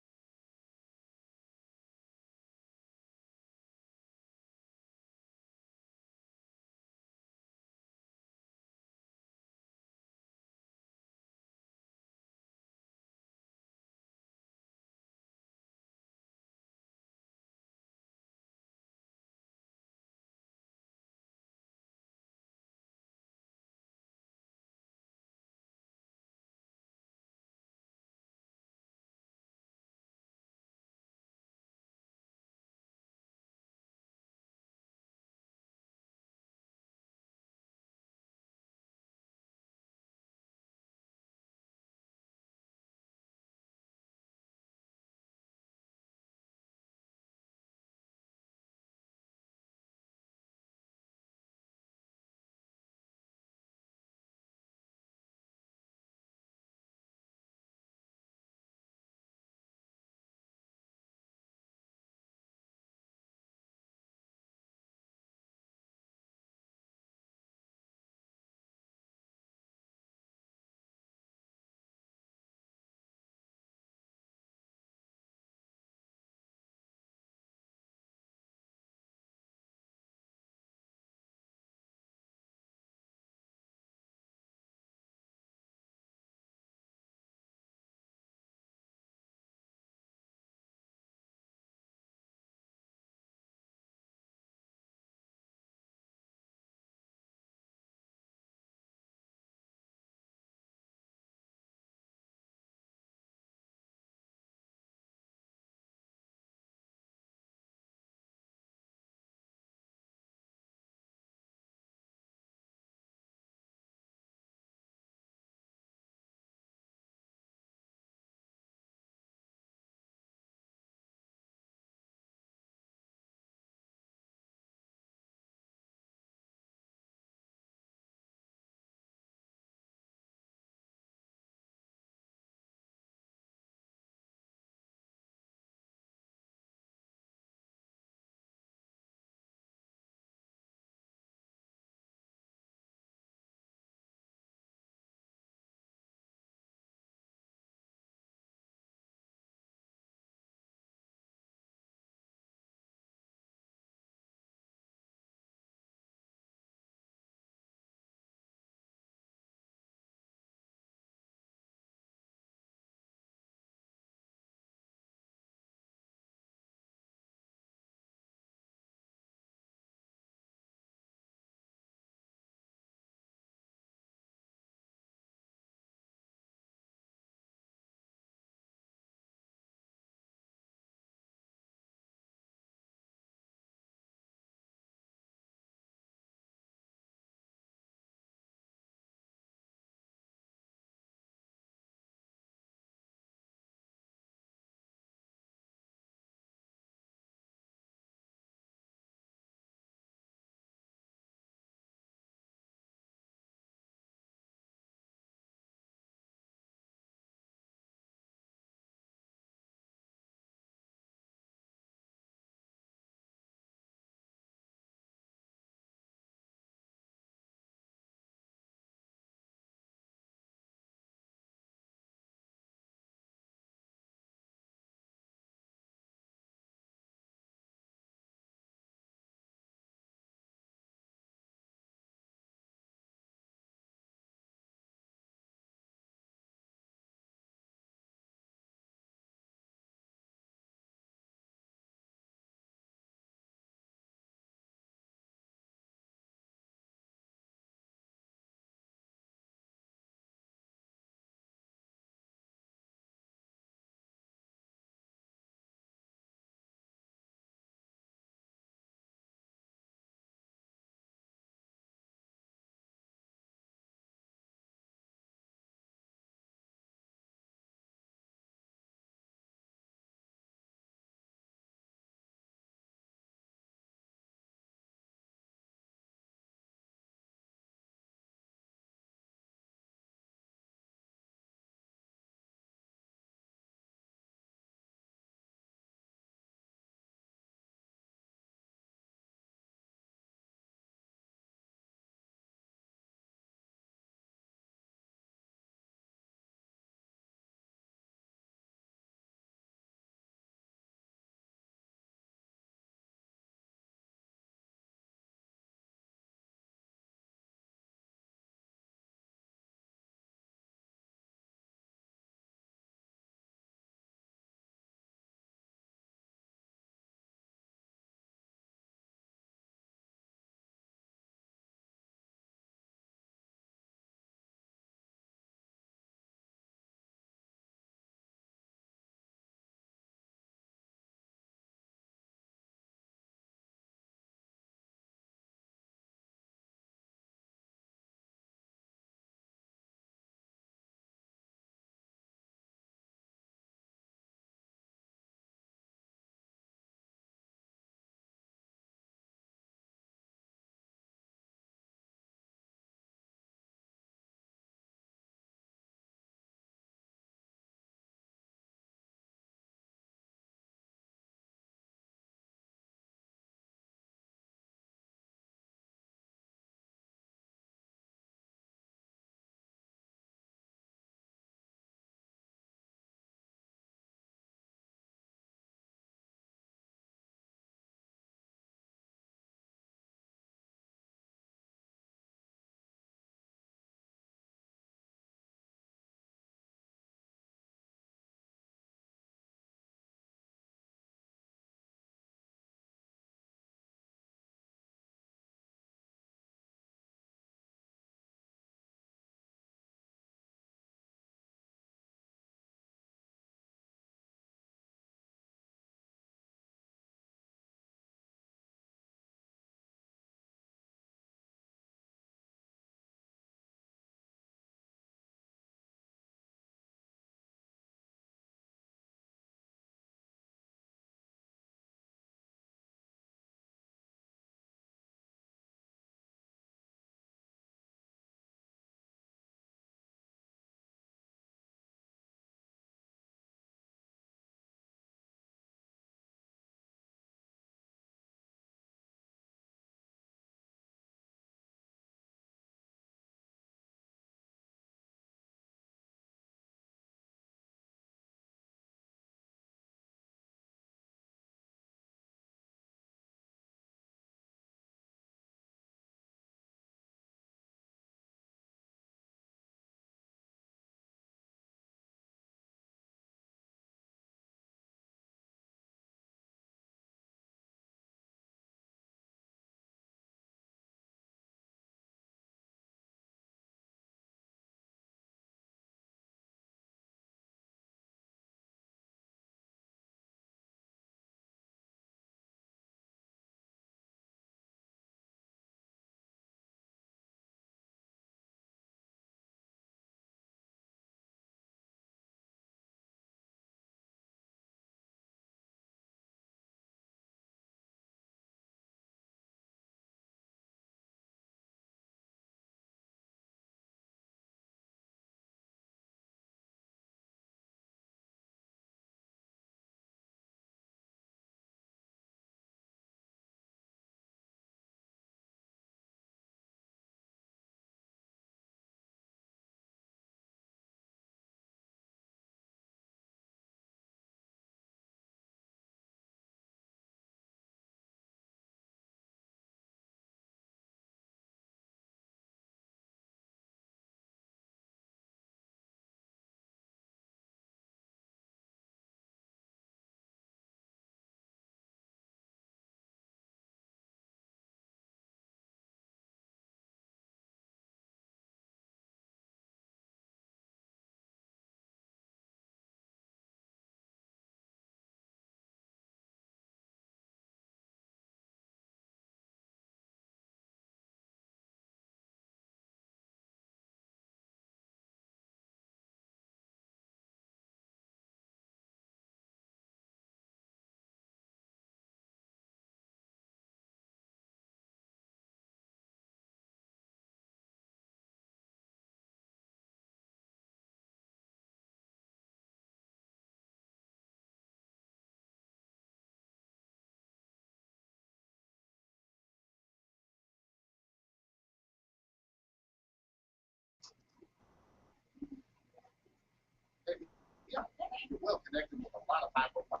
you're well connected with a lot of high-profile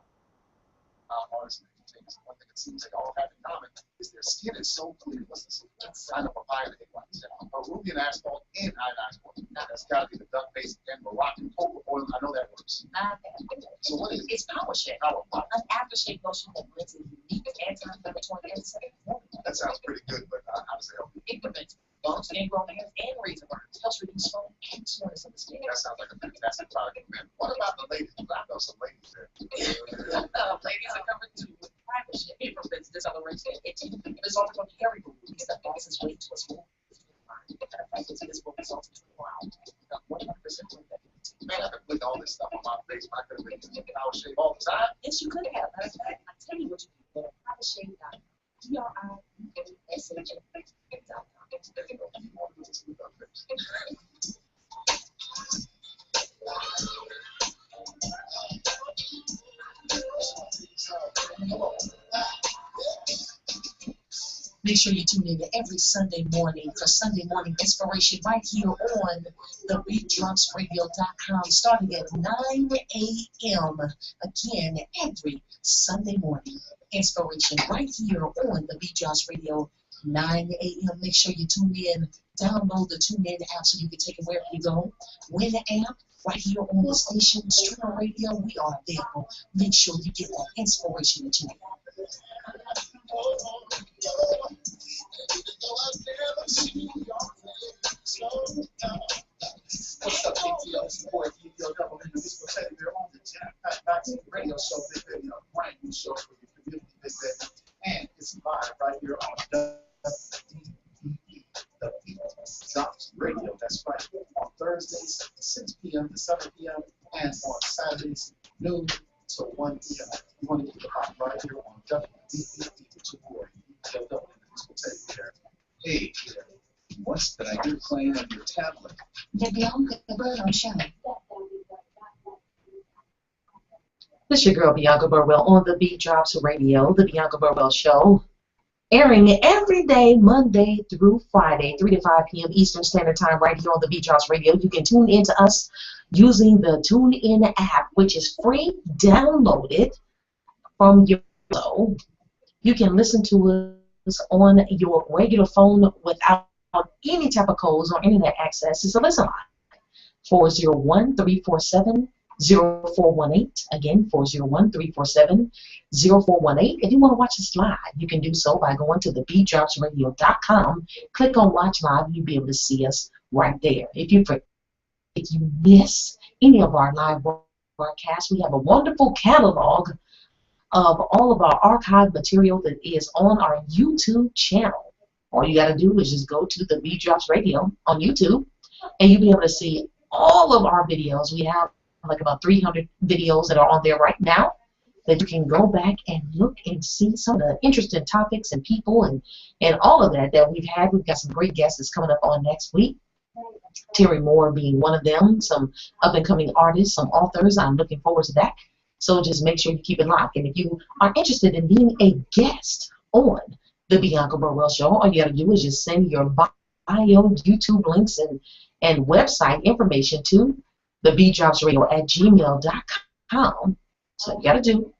artists and entertainers. One thing it seems they all have in common is their skin is so clear. What's the sign of a fire they like? Peruvian asphalt and iodized water. That's got to be the duck-based and Moroccan cocoa oil. I know that works. So what is it? It's Power Shake. An aftershave lotion that blends a unique anti-inflammatory insect. That sounds pretty good, but how does it help you? It prevents bumps, ingrown hairs, and razor burns. Helps reduce swelling and soreness of the skin. That sounds like a fantastic product, man. What about the ladies? I know some ladies there. Ladies are covered too with Power Shake. It prevents discoloration. It's resulting from hair removal. It's the fastest way to a smooth. Visible results in 24 hours. 100% Man, I've been putting all this stuff on my face. I could have been using Power Shave all the time. Yes, you could have. Matter of fact, I tell you what you can do. PowerShave.DRIESH.com. There you go. You want to do this with our lips. Make sure you tune in every Sunday morning for Sunday morning inspiration right here on TheBeatDropsRadio.com starting at 9 a.m. Again, every Sunday morning inspiration right here on The Beat Drops Radio, 9 a.m. Make sure you tune in. Download the TuneIn app so you can take it wherever you go. Win the app right here on the station. Streamer Radio, we are available. Make sure you get that inspiration that you need. What's up, BTO? It's your boy, BTO Double in the Disco Teddy Bear on the Jam Back Radio Show, Big Baby, a brand new show for your community, Big Baby. And it's live right here on The Beat Drops Radio. That's right. On Thursdays, 6 p.m. to 7 p.m. and on Saturdays, noon to 1 p.m. You want to get the vibe right here on WDET with your boy, BTO Double in the Disco Teddy Bear. Hey, what's that you're playing on your tablet? The Bianca Show. This is your girl Bianca Burwell on The Beat Drops Radio, The Bianca Burwell Show, airing every day, Monday through Friday, 3 to 5 p.m. Eastern Standard Time, right here on The Beat Drops Radio. You can tune in to us using the TuneIn app, which is free. Download it from your phone. You can listen to us on your regular phone without any type of codes or internet access. It's a listen line. 401-347-0418. Again, 401-347-0418. If you want to watch us live, you can do so by going to TheBeatDropsRadio.com. Click on Watch Live, and you'll be able to see us right there. If you miss any of our live broadcasts, we have a wonderful catalog of all of our archive material that is on our YouTube channel. All you got to do is just go to The Beat Drops Radio on YouTube, and you'll be able to see all of our videos. We have like about 300 videos that are on there right now that you can go back and look and see some of the interesting topics and people and all of that we've had. We've got some great guests that's coming up on next week. Terry Moore being one of them, some up-and-coming artists, some authors. I'm looking forward to that. So just make sure you keep it locked. And if you are interested in being a guest on the Bianca Burwell Show, all you got to do is just send your bio, YouTube links, and website information to TheBeatDropsRadio@gmail.com. So you got to do,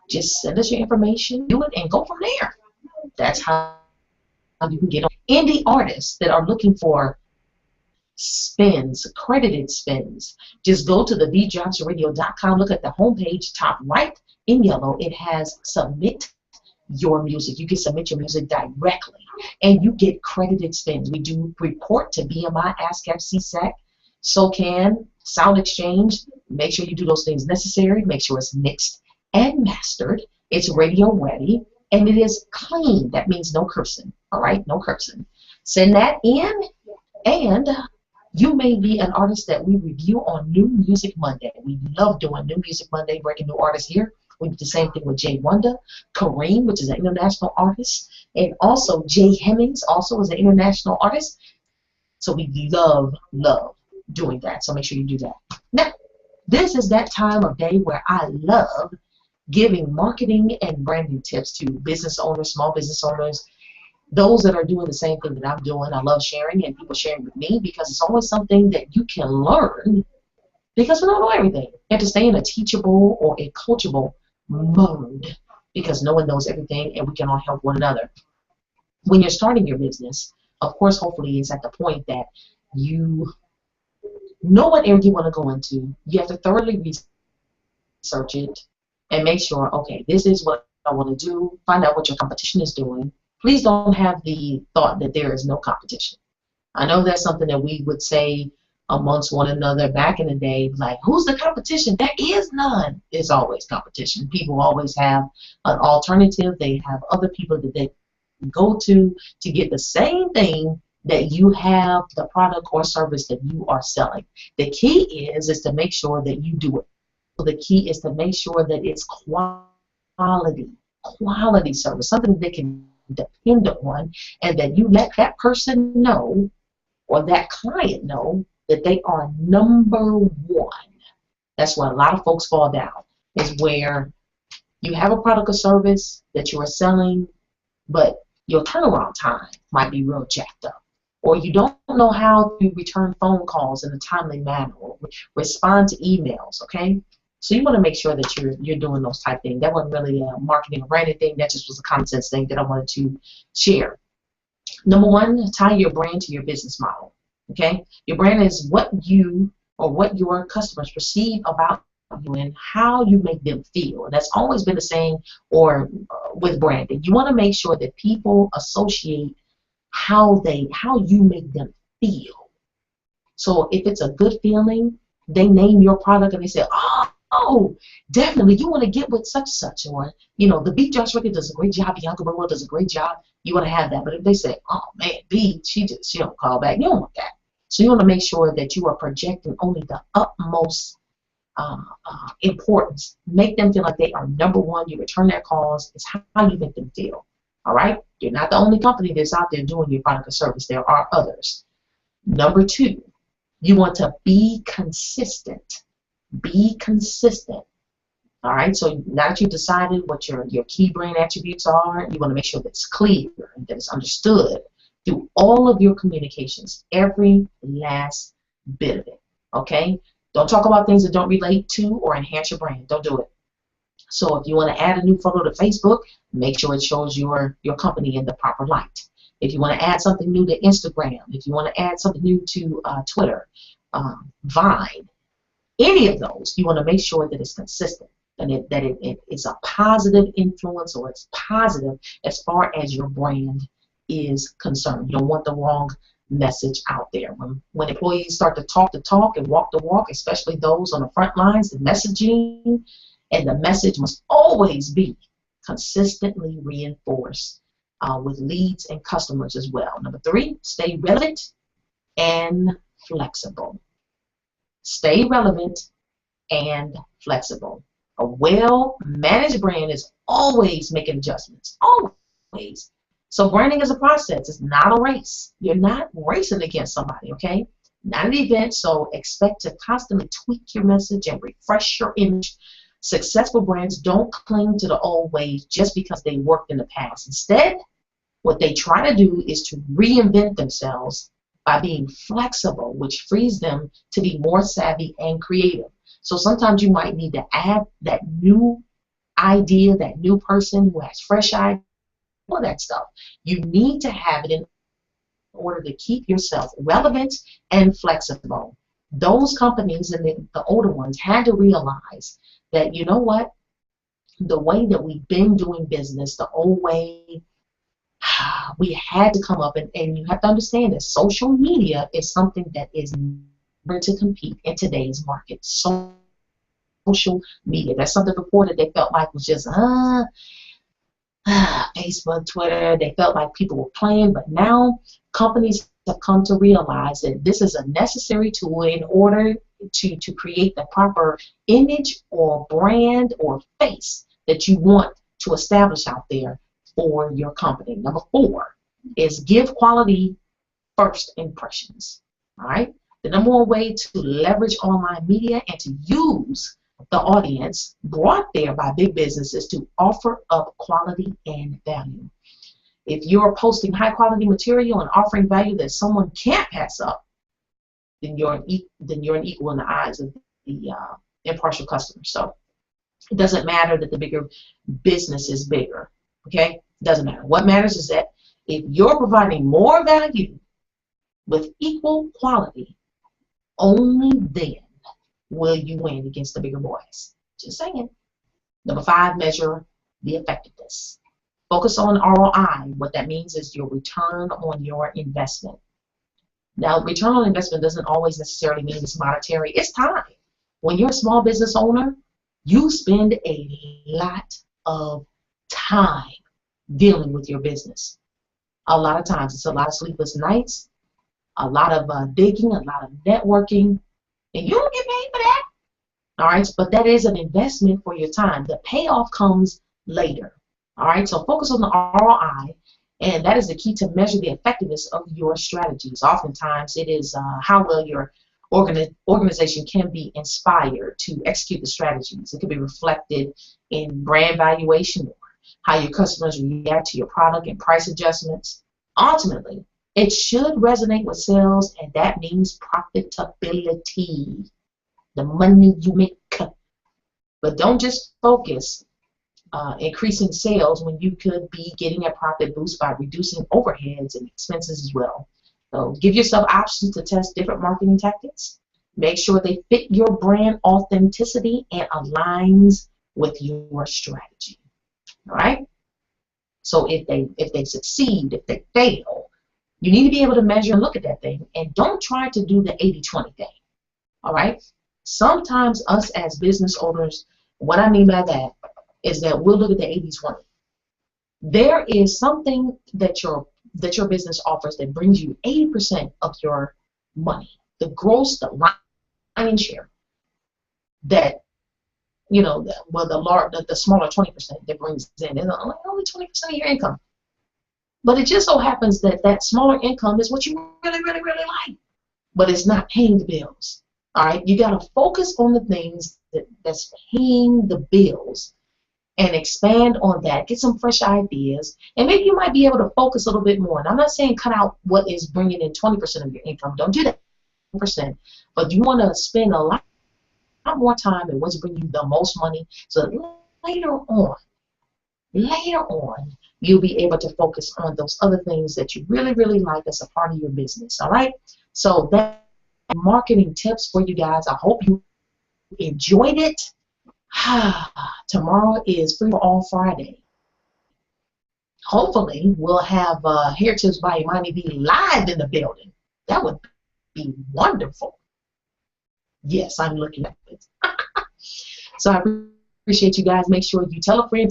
just send us your information, do it, and go from there. That's how you can get on. Indie artists that are looking for spins, credited spins, just go to TheBeatDropsRadio.com. Look at the homepage, top right in yellow. It has submit your music. You can submit your music directly, and you get credited spins. We do report to BMI, ASCAP, CSAC, SOCAN, Sound Exchange. Make sure you do those things necessary. Make sure it's mixed and mastered. It's radio ready, and it is clean. That means no cursing. All right, no cursing. Send that in, and you may be an artist that we review on New Music Monday. We love doing New Music Monday, breaking new artists here. We do the same thing with Jay Wonder, Kareem, which is an international artist, and also Jay Hemmings, also is an international artist. So we love doing that. So make sure you do that. Now, this is that time of day where I love giving marketing and branding tips to business owners, small business owners, those that are doing the same thing that I'm doing. I love sharing and people sharing with me because it's always something that you can learn because we don't know everything. You have to stay in a teachable or a coachable mode because no one knows everything and we can all help one another. When you're starting your business, of course, hopefully it's at the point that you know what area you want to go into. You have to thoroughly research it and make sure, okay, this is what I want to do. Find out what your competition is doing. Please don't have the thought that there is no competition. I know that's something that we would say amongst one another back in the day, like, who's the competition? There is none. There's always competition. People always have an alternative. They have other people that they go to get the same thing that you have, the product or service that you are selling. The key is to make sure that you do it. So the key is to make sure that it's quality service, something they can depend on, and that you let that person know or that client know that they are number one. That's where a lot of folks fall down, is where you have a product or service that you are selling, but your turnaround time might be real jacked up, or you don't know how to return phone calls in a timely manner or respond to emails, okay? So you want to make sure that you're doing those type things. That wasn't really a marketing or branding thing. That just was a common sense thing that I wanted to share. Number one, tie your brand to your business model, okay? Your brand is what you or what your customers perceive about you and how you make them feel. And that's always been the same with branding. You want to make sure that people associate how you make them feel. So if it's a good feeling, they name your product and they say, oh, definitely, you want to get with such, or, you know, the TheBeatDropsRadio does a great job, Bianca Burwell does a great job, you want to have that. But if they say, oh man, B, she don't call back, you don't want that. So you want to make sure that you are projecting only the utmost importance. Make them feel like they are number one. You return their calls. It's how you make them feel. All right? You're not the only company that's out there doing your product or service. There are others. Number two, you want to be consistent. Be consistent. All right? So now that you've decided what your key brand attributes are, you want to make sure that it's clear and that it's understood through all of your communications, every last bit of it. Okay? Don't talk about things that don't relate to or enhance your brand. Don't do it. So if you want to add a new photo to Facebook, make sure it shows your company in the proper light. If you want to add something new to Instagram, if you want to add something new to Twitter, Vine, any of those, you want to make sure that it's consistent and that it's a positive influence, or it's positive as far as your brand is concerned. You don't want the wrong message out there. When employees start to talk the talk and walk the walk, especially those on the front lines, the messaging and the message must always be consistently reinforced with leads and customers as well. Number three, stay relevant and flexible. Stay relevant and flexible. A well-managed brand is always making adjustments. Always. So branding is a process. It's not a race. You're not racing against somebody, okay? Not an event, so expect to constantly tweak your message and refresh your image. Successful brands don't cling to the old ways just because they worked in the past. Instead, what they try to do is to reinvent themselves by being flexible, which frees them to be more savvy and creative. So sometimes you might need to add that new idea, that new person who has fresh ideas, all that stuff. You need to have it in order to keep yourself relevant and flexible. Those companies and the older ones had to realize that, you know what, the way that we've been doing business, the old way, we had to come up, and you have to understand that social media is something that is never to compete in today's market. Social media, that's something before that they felt like was just Facebook, Twitter, they felt like people were playing, but now companies have come to realize that this is a necessary tool in order to create the proper image or brand or face that you want to establish out there for your company. Number four is give quality first impressions. All right? The number one way to leverage online media and to use the audience brought there by big business is to offer up quality and value. If you're posting high quality material and offering value that someone can't pass up, then you're an equal in the eyes of the impartial customer. So it doesn't matter that the bigger business is bigger. Okay, it doesn't matter. What matters is that if you're providing more value with equal quality, only then will you win against the bigger boys. Just saying. Number 5, measure the effectiveness. Focus on ROI. What that means is your return on your investment. Now, return on investment doesn't always necessarily mean it's monetary. It's time. When you're a small business owner, you spend a lot of time dealing with your business. A lot of times. It's a lot of sleepless nights, a lot of digging, a lot of networking, and you don't get paid for that. All right, but that is an investment for your time. The payoff comes later. All right, so focus on the ROI, and that is the key to measure the effectiveness of your strategies. Oftentimes, it is how well your organization can be inspired to execute the strategies. It could be reflected in brand valuation, or how your customers react to your product and price adjustments. Ultimately, it should resonate with sales, and that means profitability, the money you make. But don't just focus increasing sales when you could be getting a profit boost by reducing overheads and expenses as well. So give yourself options to test different marketing tactics. Make sure they fit your brand authenticity and aligns with your strategy. All right? So if they succeed, if they fail, you need to be able to measure and look at that thing, and don't try to do the 80-20 thing. All right? Sometimes us as business owners, what I mean by that is that we'll look at the 80-20. There is something that your business offers that brings you 80% of your money, the gross, the lion's share. That, you know, the smaller 20% that brings in is only 20% of your income. But it just so happens that that smaller income is what you really, really, really like, but it's not paying the bills. All right, you got to focus on the things that's paying the bills and expand on that. Get some fresh ideas, and maybe you might be able to focus a little bit more. And I'm not saying cut out what is bringing in 20% of your income. Don't do that 20%. But you want to spend a lot more time in what's bringing you the most money, so that later on, you'll be able to focus on those other things that you really, really like as a part of your business. All right? So that marketing tips for you guys. I hope you enjoyed it. Tomorrow is Free for All Friday. Hopefully, we'll have Heritage by Imani B live in the building. That would be wonderful. Yes, I'm looking at it. So I appreciate you guys. Make sure you tell a friend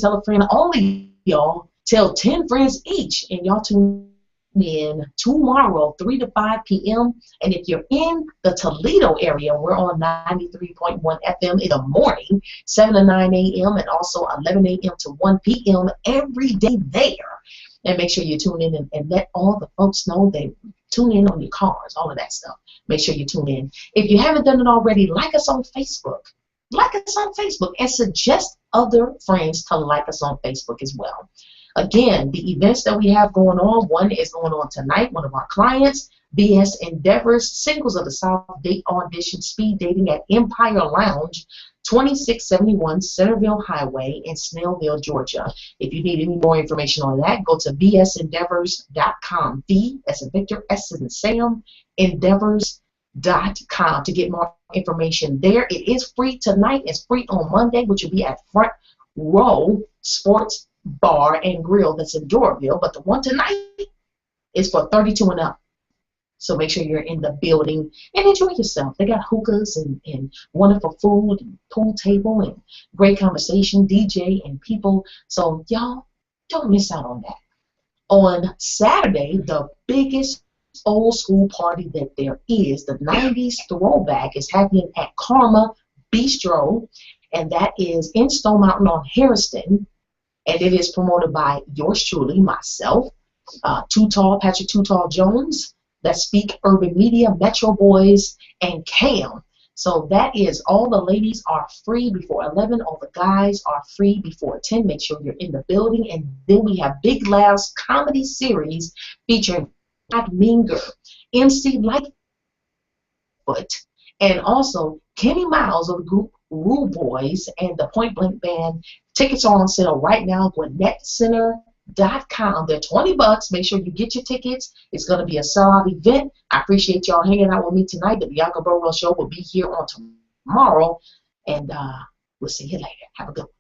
only, y'all. Tell 10 friends each, and y'all tune in tomorrow, 3 to 5 p.m. And if you're in the Toledo area, we're on 93.1 FM in the morning, 7 to 9 a.m. and also 11 a.m. to 1 p.m. every day there. And make sure you tune in and let all the folks know they tune in on your cars, all of that stuff. Make sure you tune in. If you haven't done it already, like us on Facebook. Like us on Facebook and suggest other friends to like us on Facebook as well. Again, the events that we have going on, one is going on tonight, one of our clients, BS Endeavors, Singles of the South Date Audition Speed Dating at Empire Lounge, 2671 Centerville Highway in Snellville, Georgia. If you need any more information on that, go to bsendeavors.com. V as in Victor, S as in Sam, endeavors.com to get more information there. It is free tonight. It's free on Monday, which will be at Front Row Sports Bar and Grill that's in Doraville, but the one tonight is for 32 and up. So make sure you're in the building and enjoy yourself. They got hookahs and wonderful food and pool table and great conversation, DJ and people. So y'all don't miss out on that. On Saturday, the biggest old school party that there is, the 90s throwback, is happening at Karma Bistro, and that is in Stone Mountain on Harrison. And it is promoted by yours truly, myself, Patrick Too Tall Jones, that Speak Urban Media, Metro Boys, and Cam. So that is, all the ladies are free before 11, all the guys are free before 10. Make sure you're in the building. And then we have Big Laughs comedy series featuring Todd Minger, MC Lightfoot, and also Kenny Miles of the group Rule Boys and the Point Blank Band. Tickets are on sale right now. GwinnettCenter.com. They're $20. Make sure you get your tickets. It's going to be a sellout event. I appreciate y'all hanging out with me tonight. The Bianca Burwell Show will be here on tomorrow. And we'll see you later. Have a good one.